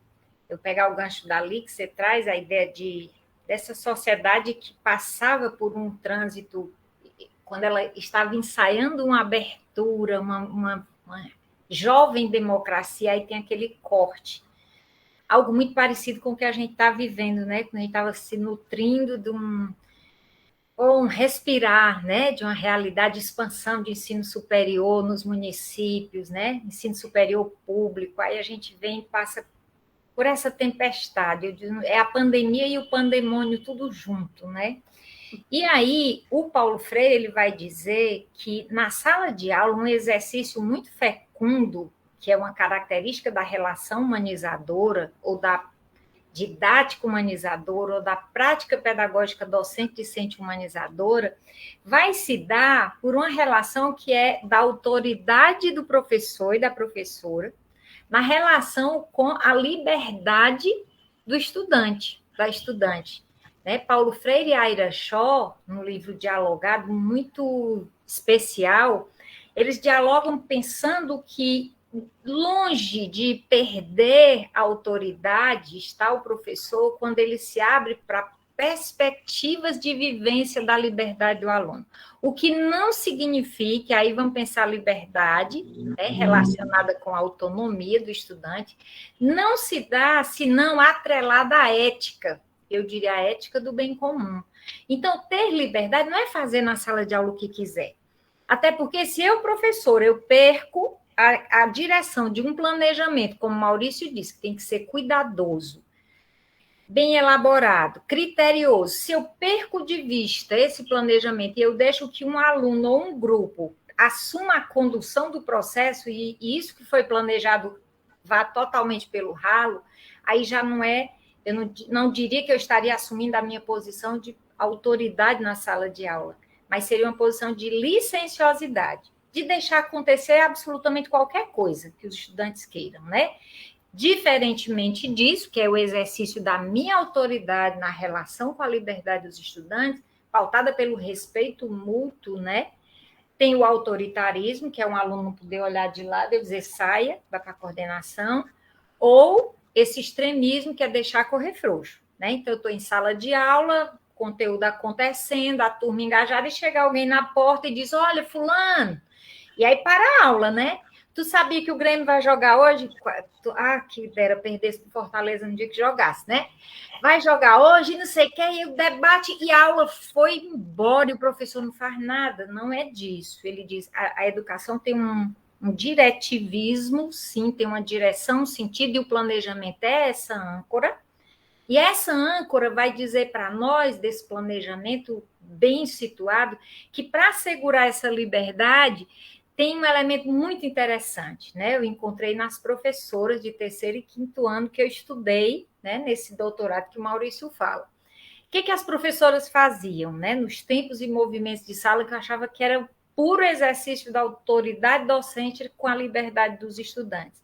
eu pegar o gancho dali, que você traz a ideia dessa sociedade que passava por um trânsito, quando ela estava ensaiando uma abertura, uma jovem democracia, aí tem aquele corte. algo muito parecido com o que a gente está vivendo, né? Quando a gente estava se nutrindo de um respirar, né? De uma realidade de expansão de ensino superior nos municípios, né? Ensino superior público. Aí a gente vem e passa por essa tempestade. É a pandemia e o pandemônio tudo junto, né? E aí, o Paulo Freire ele vai dizer que na sala de aula, um exercício muito fecundo, que é uma característica da relação humanizadora, ou da didática humanizadora, ou da prática pedagógica docente-discente humanizadora, vai se dar por uma relação que é da autoridade do professor e da professora, na relação com a liberdade do estudante, da estudante. Né? Paulo Freire e Aira Shaw, no livro Dialogado, muito especial, eles dialogam pensando que, longe de perder a autoridade, está o professor quando ele se abre para perspectivas de vivência da liberdade do aluno. O que não significa, aí vamos pensar liberdade, né, relacionada com a autonomia do estudante, não se dá senão atrelada à ética, eu diria a ética do bem comum. Então, ter liberdade não é fazer na sala de aula o que quiser. Até porque se eu, professor, eu perco a direção de um planejamento, como Maurício disse, que tem que ser cuidadoso, bem elaborado, criterioso. Se eu perco de vista esse planejamento e eu deixo que um aluno ou um grupo assuma a condução do processo e isso que foi planejado vá totalmente pelo ralo, aí já não é, eu não diria que eu estaria assumindo a minha posição de autoridade na sala de aula, mas seria uma posição de licenciosidade, de deixar acontecer absolutamente qualquer coisa que os estudantes queiram, né? Diferentemente disso, que é o exercício da minha autoridade na relação com a liberdade dos estudantes, pautada pelo respeito mútuo, né? Tem o autoritarismo, que é um aluno não poder olhar de lado e dizer saia, vai para a coordenação, ou esse extremismo, que é deixar correr frouxo, né? Então, eu estou em sala de aula, conteúdo acontecendo, a turma engajada, e chega alguém na porta e diz, olha, fulano, e aí para a aula, né? Tu sabia que o Grêmio vai jogar hoje? Ah, que dera perdesse pro Fortaleza no dia que jogasse, né? Vai jogar hoje, não sei o que, e o debate e a aula foi embora e o professor não faz nada. Não é disso. Ele diz, a educação tem um diretivismo, sim, tem uma direção, um sentido, e o planejamento é essa âncora. E essa âncora vai dizer para nós, desse planejamento bem situado, que para assegurar essa liberdade, tem um elemento muito interessante, né? Eu encontrei nas professoras de terceiro e quinto ano que eu estudei, né, nesse doutorado que o Maurício fala. O que as professoras faziam, né, nos tempos e movimentos de sala, que eu achava que era puro exercício da autoridade docente com a liberdade dos estudantes.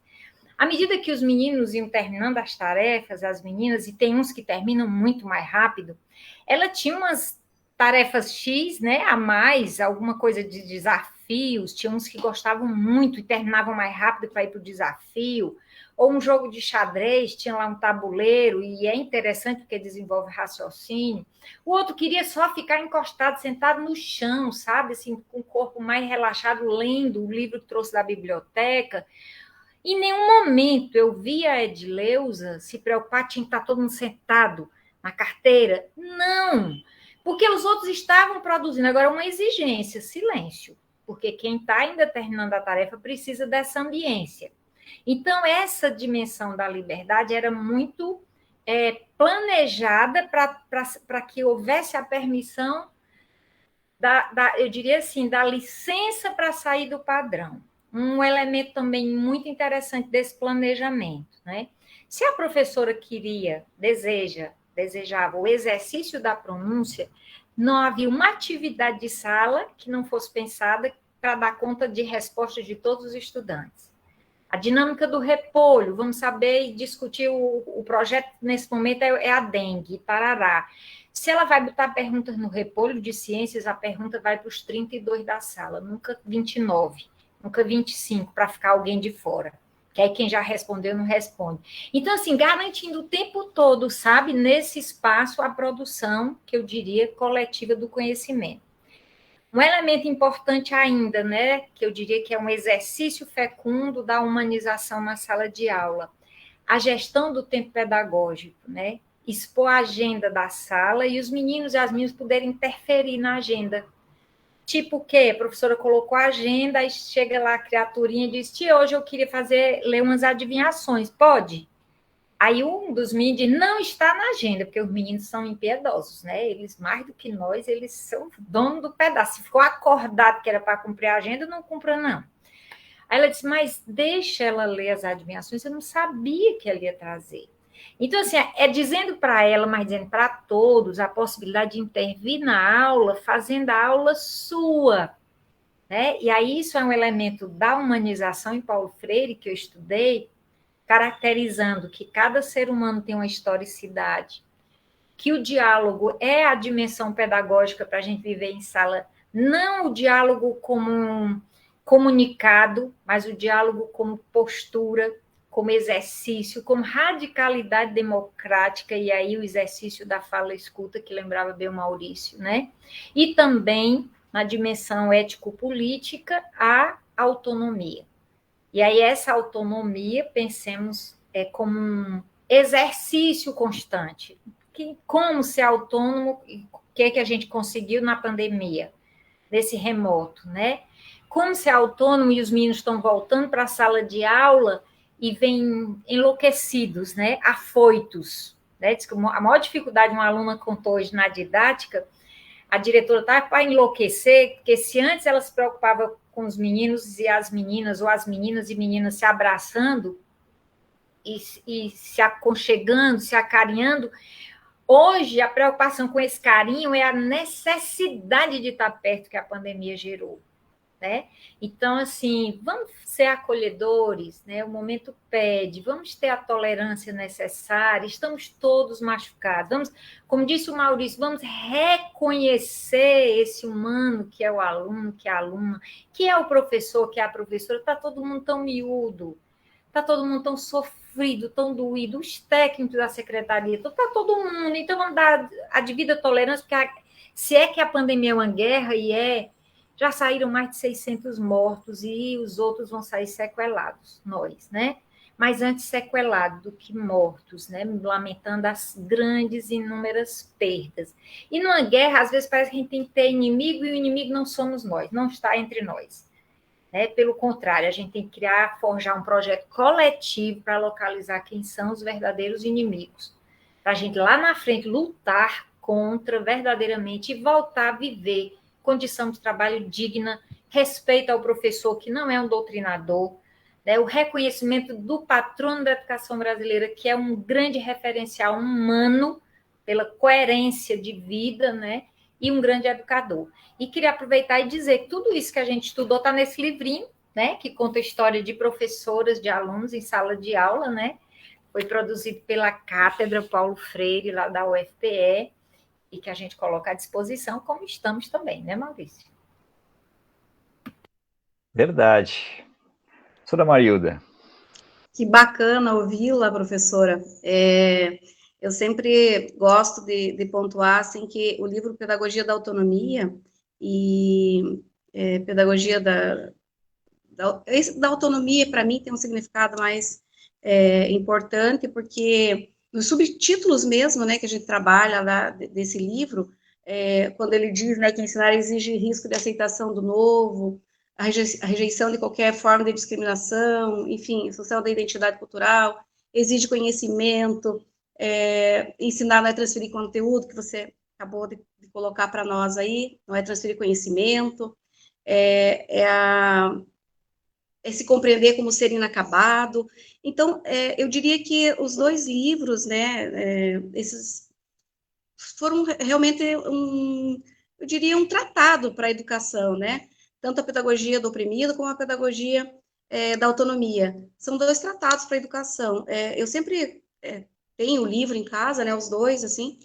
À medida que os meninos iam terminando as tarefas, as meninas, e tem uns que terminam muito mais rápido, ela tinha umas tarefas X, né, a mais, alguma coisa de desafios, tinha uns que gostavam muito e terminavam mais rápido para ir para o desafio, ou um jogo de xadrez, tinha lá um tabuleiro, e é interessante porque desenvolve raciocínio. O outro queria só ficar encostado, sentado no chão, sabe, assim, com o corpo mais relaxado, lendo o livro que trouxe da biblioteca. Em nenhum momento eu vi a Edileuza se preocupar, tinha que estar todo mundo sentado na carteira. Não, porque os outros estavam produzindo. Agora, uma exigência, silêncio, porque quem está ainda terminando a tarefa precisa dessa ambiência. Então, essa dimensão da liberdade era muito planejada para que houvesse a permissão, eu diria assim, da licença para sair do padrão. Um elemento também muito interessante desse planejamento, né? Se a professora desejava o exercício da pronúncia, não havia uma atividade de sala que não fosse pensada para dar conta de respostas de todos os estudantes. A dinâmica do repolho, vamos saber e discutir o projeto nesse momento é a dengue, tarará. Se ela vai botar perguntas no repolho de ciências, a pergunta vai para os 32 da sala, nunca 29, nunca 25, para ficar alguém de fora. Que aí quem já respondeu não responde. Então, assim, garantindo o tempo todo, sabe, nesse espaço, a produção, que eu diria, coletiva do conhecimento. Um elemento importante ainda, né, que eu diria que é um exercício fecundo da humanização na sala de aula, a gestão do tempo pedagógico, né? Expor a agenda da sala e os meninos e as meninas poderem interferir na agenda. Tipo o quê? A professora colocou a agenda, e chega lá a criaturinha e diz: tia, hoje eu queria ler umas adivinhações, pode? Aí um dos meninos diz: não está na agenda, porque os meninos são impiedosos, né? Eles, mais do que nós, eles são dono do pedaço. Se ficou acordado que era para cumprir a agenda, não cumpra, não. Aí ela disse: mas deixa ela ler as adivinhações, eu não sabia que ela ia trazer. Então, assim, é dizendo para ela, mas dizendo para todos, a possibilidade de intervir na aula, fazendo a aula sua, né? E aí isso é um elemento da humanização em Paulo Freire, que eu estudei, caracterizando que cada ser humano tem uma historicidade, que o diálogo é a dimensão pedagógica para a gente viver em sala, não o diálogo como um comunicado, mas o diálogo como postura, como exercício, como radicalidade democrática, e aí o exercício da fala-escuta, que lembrava bem o Maurício, né? E também, na dimensão ético-política, a autonomia. E aí essa autonomia, pensemos, como um exercício constante. Como ser autônomo, o que é que a gente conseguiu na pandemia, nesse remoto, né? Como ser autônomo, e os meninos estão voltando para a sala de aula e vêm enlouquecidos, né? Afoitos. Né? Diz que a maior dificuldade uma aluna contou hoje na didática, a diretora estava para enlouquecer, porque se antes ela se preocupava com os meninos e as meninas, ou as meninas e meninas se abraçando e se aconchegando, se acarinhando, hoje a preocupação com esse carinho é a necessidade de estar perto que a pandemia gerou. Né? Então, assim, vamos ser acolhedores, né? O momento pede, vamos ter a tolerância necessária, estamos todos machucados, vamos, como disse o Maurício, vamos reconhecer esse humano que é o aluno, que é a aluna, que é o professor, que é a professora, está todo mundo tão miúdo, está todo mundo tão sofrido, tão doído, os técnicos da secretaria, está todo mundo, então vamos dar a devida tolerância, porque se é que a pandemia é uma guerra, e já saíram mais de 600 mortos e os outros vão sair sequelados, nós, né? Mas antes sequelados do que mortos, né? Lamentando as grandes e inúmeras perdas. E numa guerra, às vezes parece que a gente tem que ter inimigo e o inimigo não somos nós, não está entre nós. Né? Pelo contrário, a gente tem que forjar um projeto coletivo para localizar quem são os verdadeiros inimigos. Para a gente lá na frente lutar contra verdadeiramente e voltar a viver condição de trabalho digna, respeito ao professor, que não é um doutrinador, né? O reconhecimento do patrono da educação brasileira, que é um grande referencial humano, pela coerência de vida, né? E um grande educador. E queria aproveitar e dizer que tudo isso que a gente estudou está nesse livrinho, né? Que conta a história de professoras, de alunos em sala de aula, né? Foi produzido pela Cátedra Paulo Freire, lá da UFPE, e que a gente coloca à disposição, como estamos também, né, Maurício? Verdade. Professora Marilda. Que bacana ouvi-la, professora. Eu sempre gosto de pontuar assim, que o livro Pedagogia da Autonomia e Pedagogia da Autonomia, para mim, tem um significado mais importante, porque nos subtítulos mesmo, né, que a gente trabalha lá desse livro, quando ele diz, né, que ensinar exige risco de aceitação do novo, a rejeição de qualquer forma de discriminação, enfim, associação da identidade cultural, exige conhecimento, ensinar não é transferir conteúdo, que você acabou de colocar para nós aí, não é transferir conhecimento, se compreender como ser inacabado. Então, eu diria que os dois livros, né, esses foram realmente eu diria, um tratado para a educação, né? Tanto a pedagogia do oprimido como a pedagogia da autonomia. São dois tratados para a educação. Eu sempre tenho o livro em casa, né, os dois, assim,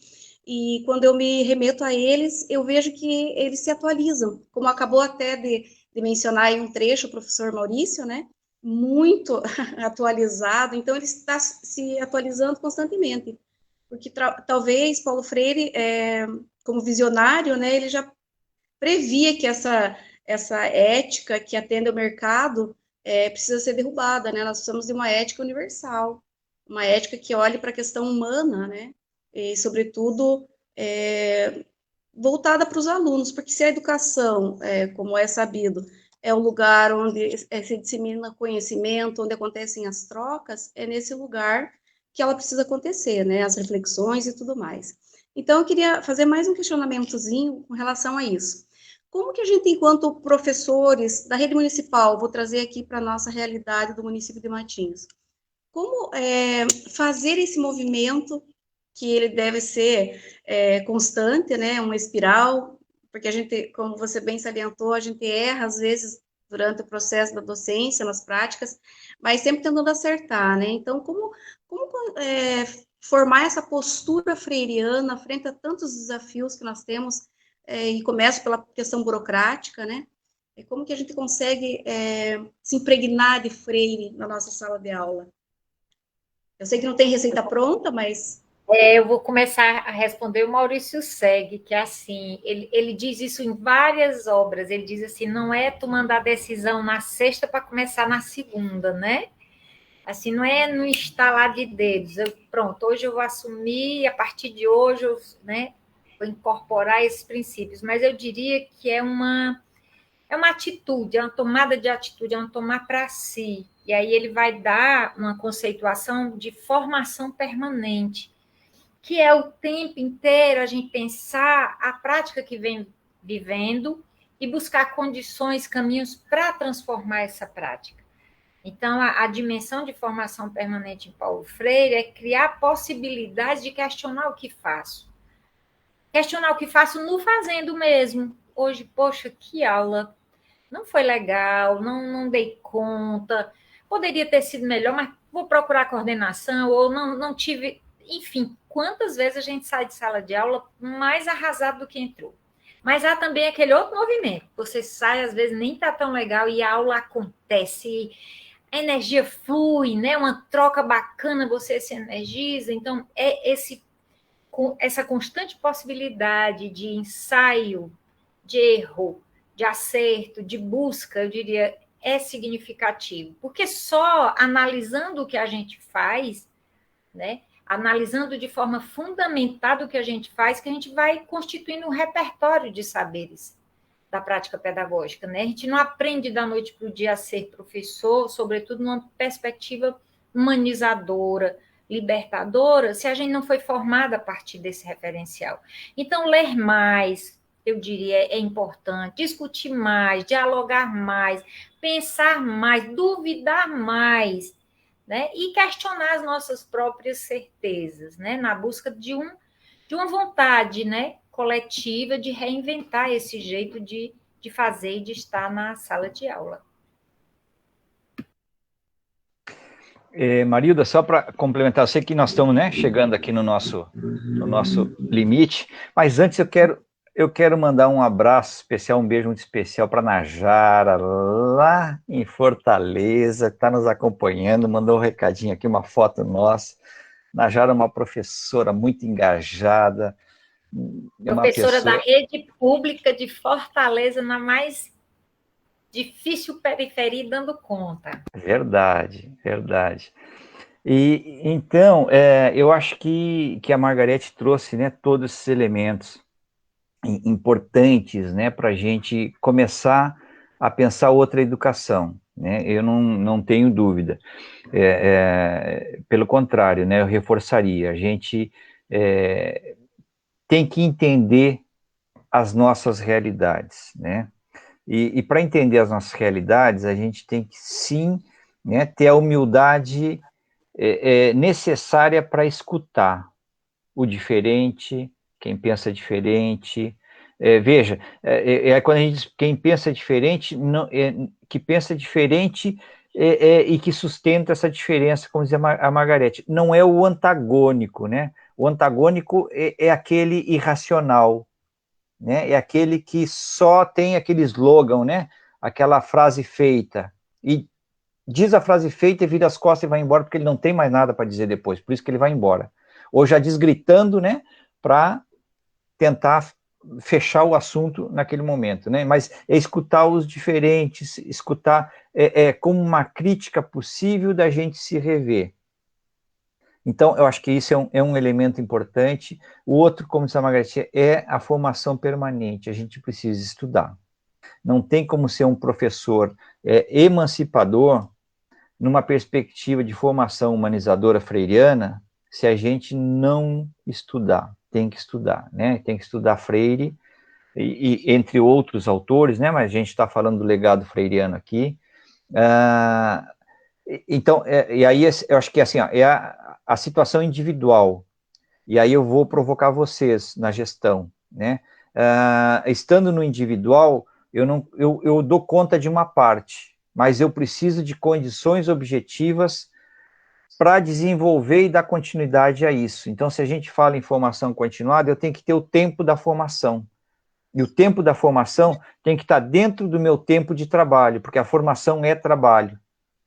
e quando eu me remeto a eles, eu vejo que eles se atualizam, como acabou até de mencionar aí um trecho, o professor Maurício, né, muito atualizado, então ele está se atualizando constantemente, porque talvez Paulo Freire, como visionário, né, ele já previa que essa ética que atende ao mercado precisa ser derrubada, né, nós precisamos de uma ética universal. uma ética que olhe para a questão humana, né? E, sobretudo, voltada para os alunos, porque se a educação, como é sabido, é o lugar onde se dissemina conhecimento, onde acontecem as trocas, é nesse lugar que ela precisa acontecer, né? As reflexões e tudo mais. Então, eu queria fazer mais um questionamentozinho com relação a isso. Como que a gente, enquanto professores da rede municipal, vou trazer aqui para a nossa realidade do município de Matinhos, como fazer esse movimento, que ele deve ser constante, né, uma espiral, porque a gente, como você bem salientou, a gente erra, às vezes, durante o processo da docência, nas práticas, mas sempre tentando acertar, né? Então, como formar essa postura freiriana frente a tantos desafios que nós temos, e começo pela questão burocrática, né? E como que a gente consegue se impregnar de Freire na nossa sala de aula? Eu sei que não tem receita pronta, mas... Eu vou começar a responder o Maurício Segue, que é assim, ele diz isso em várias obras, ele diz assim, não é tu mandar decisão na sexta para começar na segunda, né? Assim, não é no estalar de dedos, pronto, hoje eu vou assumir, a partir de hoje eu, né, vou incorporar esses princípios, mas eu diria que é uma atitude, é uma tomada de atitude, é uma tomar para si. E aí ele vai dar uma conceituação de formação permanente, que é o tempo inteiro a gente pensar a prática que vem vivendo e buscar condições, caminhos para transformar essa prática. Então, a dimensão de formação permanente em Paulo Freire é criar possibilidades de questionar o que faço. Questionar o que faço no fazendo mesmo. Hoje, poxa, que aula! Não foi legal, não dei conta, poderia ter sido melhor, mas vou procurar coordenação, ou não tive... Enfim, quantas vezes a gente sai de sala de aula mais arrasado do que entrou. Mas há também aquele outro movimento. Você sai, às vezes, nem está tão legal e a aula acontece, a energia flui, né? Uma troca bacana, você se energiza. Então, essa constante possibilidade de ensaio, de erro, de acerto, de busca, eu diria, é significativo. Porque só analisando o que a gente faz, né? Analisando de forma fundamentada o que a gente faz, que a gente vai constituindo um repertório de saberes da prática pedagógica, né? A gente não aprende da noite para o dia a ser professor, sobretudo numa perspectiva humanizadora, libertadora, se a gente não foi formada a partir desse referencial. Então, ler mais, eu diria, é importante, discutir mais, dialogar mais, pensar mais, duvidar mais, né? E questionar as nossas próprias certezas, né? Na busca de uma vontade, né, coletiva de reinventar esse jeito de fazer e de estar na sala de aula. Marilda, só para complementar, eu sei que nós estamos, né, chegando aqui no nosso limite, mas antes eu quero mandar um abraço especial, um beijo muito especial para a Najara, lá em Fortaleza, que está nos acompanhando, mandou um recadinho aqui, uma foto nossa. Najara é uma professora muito engajada. Professora da rede pública de Fortaleza, na mais difícil periferia, dando conta. Verdade, verdade. E então, eu acho que a Margarete trouxe, né, todos esses elementos importantes, né, para a gente começar a pensar outra educação, né? Eu não tenho dúvida. Pelo contrário, né, eu reforçaria. A gente tem que entender as nossas realidades, né? E para entender as nossas realidades, a gente tem que, sim, né, ter a humildade necessária para escutar o diferente, quem pensa diferente. Veja, quando a gente diz quem pensa diferente, não, que pensa diferente e que sustenta essa diferença, como dizia a Margarete, não é o antagônico, né? O antagônico é aquele irracional, né? É aquele que só tem aquele slogan, né? Aquela frase feita, e diz a frase feita e vira as costas e vai embora, porque ele não tem mais nada para dizer depois, por isso que ele vai embora. Ou já diz gritando, né? Para tentar fechar o assunto naquele momento, né? Mas é escutar os diferentes, escutar como uma crítica possível da gente se rever. Então, eu acho que isso é um elemento importante. O outro, como disse a Margarete, é a formação permanente. A gente precisa estudar. Não tem como ser um professor emancipador numa perspectiva de formação humanizadora freiriana se a gente não estudar. Tem que estudar, né? Tem que estudar Freire, entre outros autores, né? Mas a gente está falando do legado freiriano aqui. Então, e aí eu acho que assim, ó, é a situação individual. E aí eu vou provocar vocês na gestão, né? Estando no individual, eu dou conta de uma parte, mas eu preciso de condições objetivas para desenvolver e dar continuidade a isso. Então, se a gente fala em formação continuada, eu tenho que ter o tempo da formação. E o tempo da formação tem que estar dentro do meu tempo de trabalho, porque a formação é trabalho,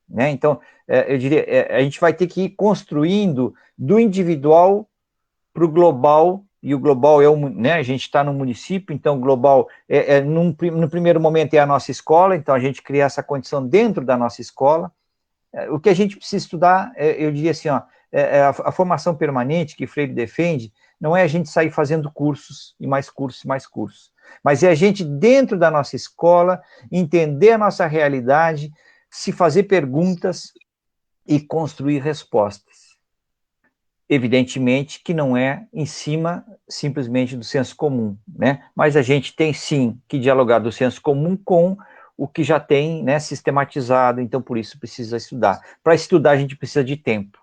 né? Então, eu diria, a gente vai ter que ir construindo do individual para o global, e o global né, a gente está no município, então o global, no primeiro momento é a nossa escola, então a gente cria essa condição dentro da nossa escola. O que a gente precisa estudar, eu diria assim, ó, a formação permanente que Freire defende, não é a gente sair fazendo cursos, e mais cursos, e mais cursos, mas é a gente, dentro da nossa escola, entender a nossa realidade, se fazer perguntas e construir respostas. Evidentemente que não é em cima simplesmente do senso comum, né? Mas a gente tem sim que dialogar do senso comum com o que já tem, né, sistematizado, então por isso precisa estudar. Para estudar a gente precisa de tempo.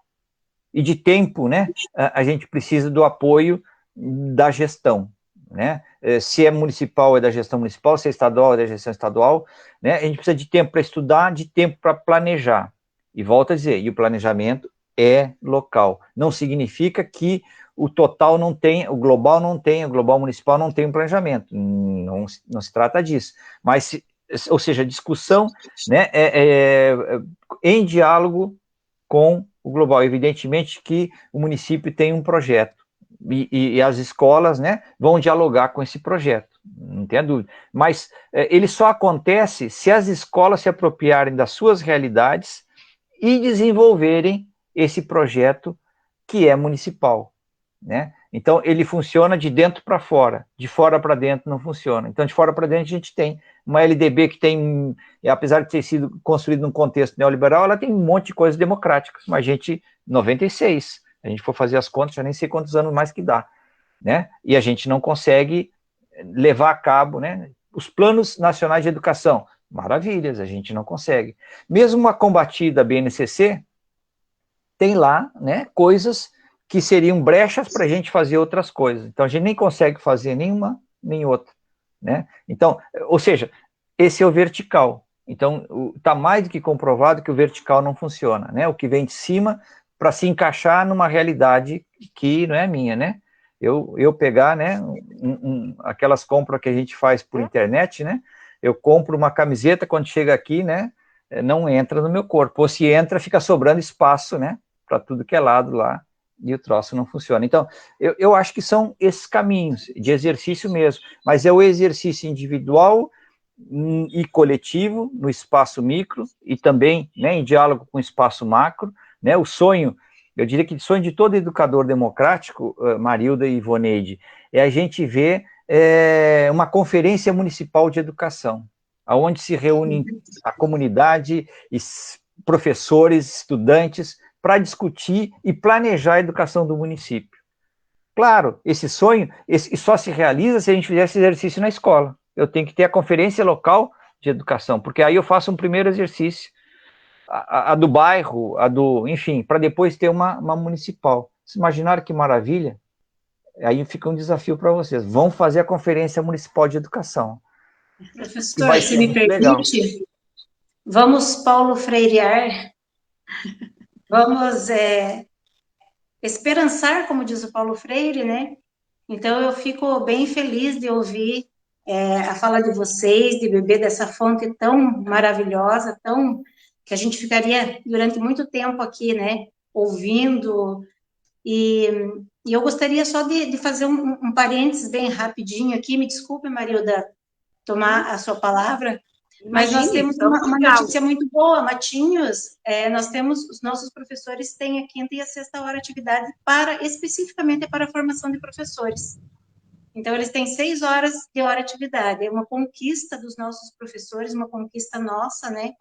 E de tempo, né, a gente precisa do apoio da gestão, né? Se é municipal é da gestão municipal, se é estadual é da gestão estadual, né? A gente precisa de tempo para estudar, de tempo para planejar. E volto a dizer, e o planejamento é local. Não significa que o total não tem, o global não tem, o global municipal não tem um planejamento. Não se trata disso. Mas, ou seja, discussão, né, em diálogo com o global. Evidentemente que o município tem um projeto e as escolas, né, vão dialogar com esse projeto, não tenha dúvida. Mas ele só acontece se as escolas se apropriarem das suas realidades e desenvolverem esse projeto que é municipal, né? Então, ele funciona de dentro para fora, de fora para dentro não funciona. Então, de fora para dentro a gente tem uma LDB que tem, apesar de ter sido construída num contexto neoliberal, ela tem um monte de coisas democráticas, mas a gente, 96, a gente for fazer as contas, já nem sei quantos anos mais que dá, né? E a gente não consegue levar a cabo, né, os planos nacionais de educação. Maravilhas, a gente não consegue. Mesmo a combatida BNCC, tem lá, né, coisas que seriam brechas para a gente fazer outras coisas. Então, a gente nem consegue fazer nenhuma, nem outra, né? Então, ou seja, esse é o vertical. Então, está mais do que comprovado que o vertical não funciona, né? O que vem de cima para se encaixar numa realidade que não é minha, né? Eu pegar, né, aquelas compras que a gente faz por internet, né? Eu compro uma camiseta, quando chega aqui, né, não entra no meu corpo. Ou se entra, fica sobrando espaço, né, para tudo que é lado lá, e o troço não funciona. Então, eu acho que são esses caminhos de exercício mesmo, mas é o exercício individual e coletivo no espaço micro e também, né, em diálogo com o espaço macro, né, o sonho, eu diria que o sonho de todo educador democrático, Marilda e Ivoneide, é a gente ver uma conferência municipal de educação, onde se reúne a comunidade, professores, estudantes, para discutir e planejar a educação do município. Claro, esse sonho só se realiza se a gente fizer esse exercício na escola. Eu tenho que ter a conferência local de educação, porque aí eu faço um primeiro exercício, a do bairro, enfim, para depois ter uma municipal. Vocês imaginaram que maravilha? Aí fica um desafio para vocês. Vão fazer a conferência municipal de educação. Professor, se me permite, vamos Paulo Freirear, vamos esperançar, como diz o Paulo Freire, né? Então, eu fico bem feliz de ouvir a fala de vocês, de beber dessa fonte tão maravilhosa, que a gente ficaria durante muito tempo aqui, né, ouvindo. E eu gostaria só de fazer um parênteses bem rapidinho aqui, me desculpe, Marilda, tomar a sua palavra, Mas nós Imagine, temos vamos uma legal. notícia muito boa, Matinhos. Nós temos, os nossos professores têm a quinta e a sexta hora atividade especificamente para a formação de professores. Então, eles têm 6 horas de hora atividade. É uma conquista dos nossos professores, uma conquista nossa, né?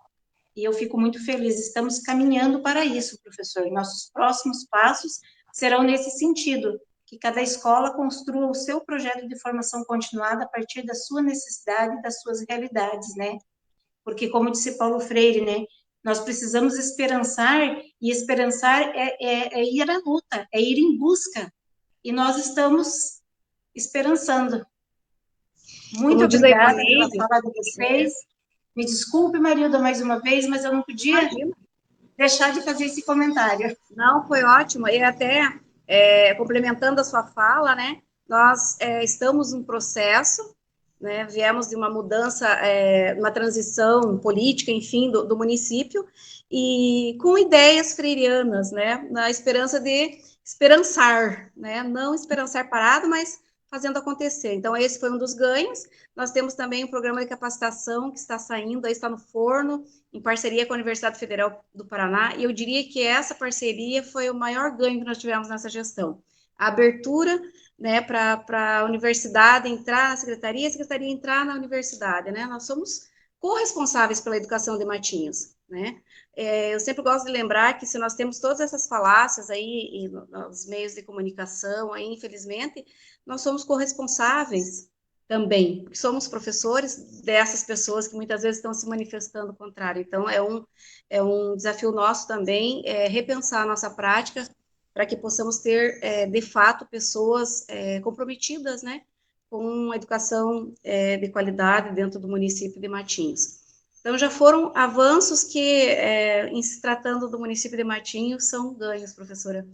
E eu fico muito feliz. Estamos caminhando para isso, professor. Nossos próximos passos serão nesse sentido, que cada escola construa o seu projeto de formação continuada a partir da sua necessidade e das suas realidades, né? Porque, como disse Paulo Freire, né? Nós precisamos esperançar, e esperançar é ir à luta, é ir em busca. E nós estamos esperançando. Muito Como diz a obrigada pela Ivoneide, fala de vocês. Me desculpe, Marilda, mais uma vez, mas eu não podia imagina, deixar de fazer esse comentário. não, foi ótimo, e até complementando a sua fala, né, nós estamos num processo, né, viemos de uma mudança, uma transição política, enfim, do município, e com ideias freirianas, né, na esperança de esperançar, né, não esperançar parado, mas fazendo acontecer. Então, esse foi um dos ganhos. Nós temos também um programa de capacitação que está saindo, aí está no forno, em parceria com a Universidade Federal do Paraná, e eu diria que essa parceria foi o maior ganho que nós tivemos nessa gestão. A abertura, né, para a universidade entrar na secretaria, a secretaria entrar na universidade, né? Nós somos corresponsáveis pela educação de Matinhos, né? Eu sempre gosto de lembrar que se nós temos todas essas falácias aí nos meios de comunicação, aí, infelizmente, nós somos corresponsáveis também, porque somos professores dessas pessoas que muitas vezes estão se manifestando o contrário. Então, é um desafio nosso também repensar a nossa prática para que possamos ter, de fato, pessoas comprometidas, né, com a educação de qualidade dentro do município de Matinhos. Então, já foram avanços que, em se tratando do município de Matinhos, são ganhos, professora.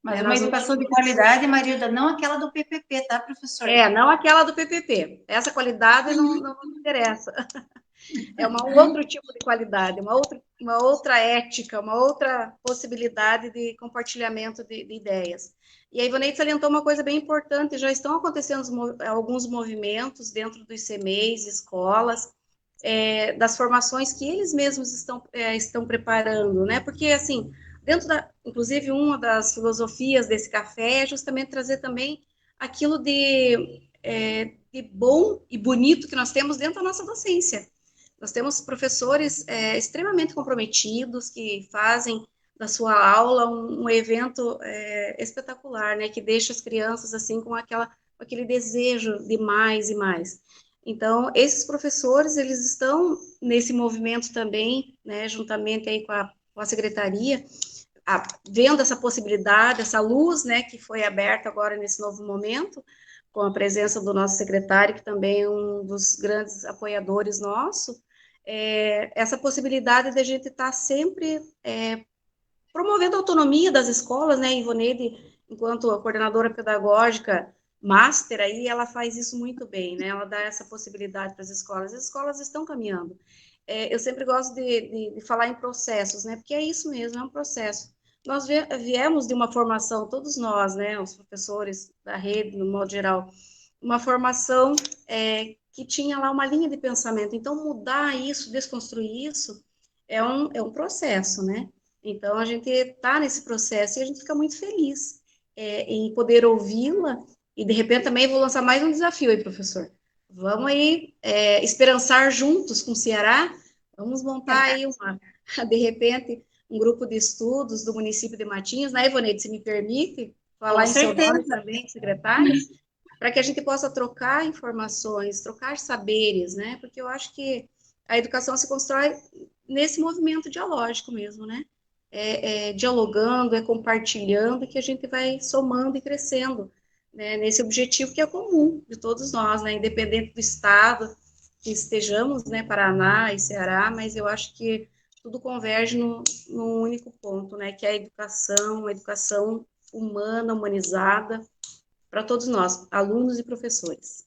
Mas uma educação de qualidade, Marilda, não aquela do PPP, tá, professor? Não aquela do PPP. Essa qualidade não nos interessa. É um outro tipo de qualidade, uma outra ética, uma outra possibilidade de compartilhamento de ideias. E a Ivoneide salientou uma coisa bem importante, já estão acontecendo alguns movimentos dentro dos CMEs, escolas, das formações que eles mesmos estão preparando, né? Porque, assim, inclusive, uma das filosofias desse café é justamente trazer também aquilo de bom e bonito que nós temos dentro da nossa docência. Nós temos professores extremamente comprometidos que fazem da sua aula um evento espetacular, né? Que deixa as crianças assim com aquele desejo de mais e mais. Então, esses professores, eles estão nesse movimento também, né? Juntamente aí com a secretaria, vendo essa possibilidade, essa luz, né? Que foi aberta agora nesse novo momento, com a presença do nosso secretário, que também é um dos grandes apoiadores nosso, essa possibilidade de a gente estar sempre promovendo a autonomia das escolas, né, Ivoneide, enquanto coordenadora pedagógica, master aí, ela faz isso muito bem, né, ela dá essa possibilidade para as escolas estão caminhando. Eu sempre gosto de falar em processos, né, porque é isso mesmo, é um processo. Nós viemos de uma formação, todos nós, né, os professores da rede, no modo geral, uma formação que tinha lá uma linha de pensamento. Então, mudar isso, desconstruir isso, é um processo, né? Então, a gente está nesse processo e a gente fica muito feliz em poder ouvi-la. E, de repente, também vou lançar mais um desafio aí, professor. Vamos aí esperançar juntos com o Ceará. Vamos montar aí, de repente, um grupo de estudos do município de Matinhos, né, Ivoneide, se me permite falar em seu nome também, secretária, para que a gente possa trocar informações, trocar saberes, né? Porque eu acho que a educação se constrói nesse movimento dialógico mesmo, né? Dialogando, compartilhando, que a gente vai somando e crescendo, né? Nesse objetivo que é comum de todos nós, né? Independente do estado que estejamos, né? Paraná e Ceará, mas eu acho que tudo converge num único ponto, né? Que é a educação humana, humanizada, para todos nós, alunos e professores.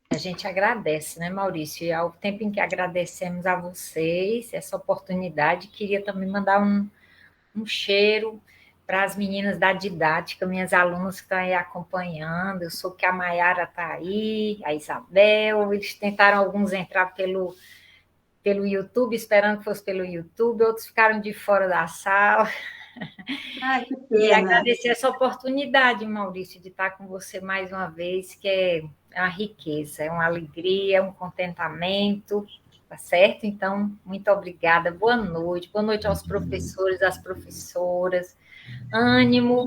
A gente agradece, né, Maurício? E ao tempo em que agradecemos a vocês essa oportunidade, queria também mandar um cheiro para as meninas da didática, minhas alunas que estão aí acompanhando. Eu sou que a Maiara está aí, a Isabel, eles tentaram alguns entrar pelo YouTube, esperando que fosse pelo YouTube, outros ficaram de fora da sala. Ai, que E pena. agradecer essa oportunidade, Maurício, de estar com você mais uma vez, que é uma riqueza, é uma alegria, um contentamento, tá certo? Então, muito obrigada, boa noite aos professores, às professoras, ânimo.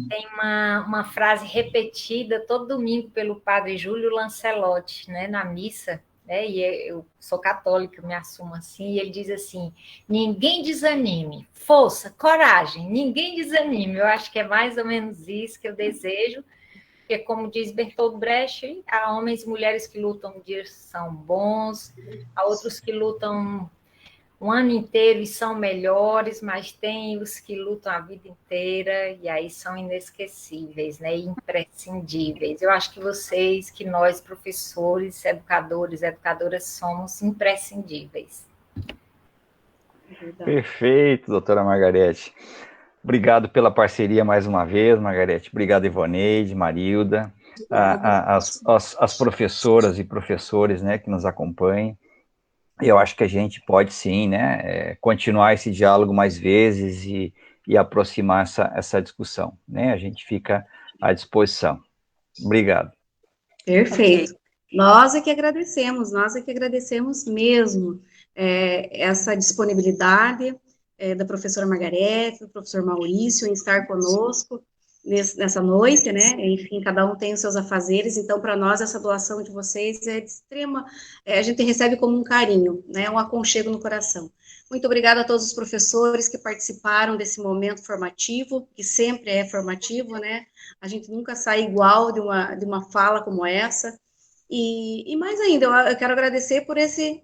Tem uma frase repetida todo domingo pelo padre Júlio Lancelotti, né, na missa, né, e eu sou católica, me assumo assim, e ele diz assim: ninguém desanime, força, coragem, ninguém desanime. Eu acho que é mais ou menos isso que eu desejo, porque, como diz Bertolt Brecht, há homens e mulheres que lutam dias são bons, há outros que lutam um ano inteiro e são melhores, mas tem os que lutam a vida inteira e aí são inesquecíveis, né? Imprescindíveis. Eu acho que vocês, que nós, professores, educadores, educadoras, somos imprescindíveis. Perfeito, doutora Margarete. Obrigado pela parceria mais uma vez, Margarete. Obrigado, Ivoneide, Marilda, as professoras e professores, né, que nos acompanham. Eu acho que a gente pode sim, né, continuar esse diálogo mais vezes e aproximar essa discussão, né? A gente fica à disposição. Obrigado. Perfeito. Nós é que agradecemos mesmo essa disponibilidade da professora Margarete, do professor Maurício, em estar conosco nessa noite, né? Enfim, cada um tem os seus afazeres, então, para nós, essa doação de vocês é de extrema, a gente recebe como um carinho, né? Um aconchego no coração. Muito obrigada a todos os professores que participaram desse momento formativo, que sempre é formativo, né? A gente nunca sai igual de uma fala como essa. E mais ainda, eu quero agradecer por esse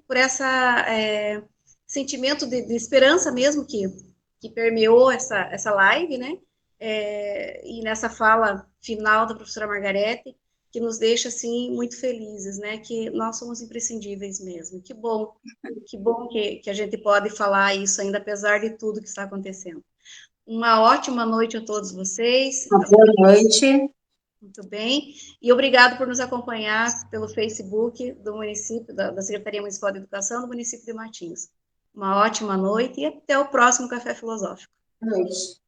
sentimento de esperança mesmo que permeou essa live, né? E nessa fala final da professora Margarete, que nos deixa, assim, muito felizes, né? Que nós somos imprescindíveis mesmo. Que bom que a gente pode falar isso ainda, apesar de tudo que está acontecendo. Uma ótima noite a todos vocês. Uma boa noite. Muito bem. E obrigado por nos acompanhar pelo Facebook do município, da Secretaria Municipal de Educação do município de Matinhos. Uma ótima noite e até o próximo Café Filosófico. Boa noite.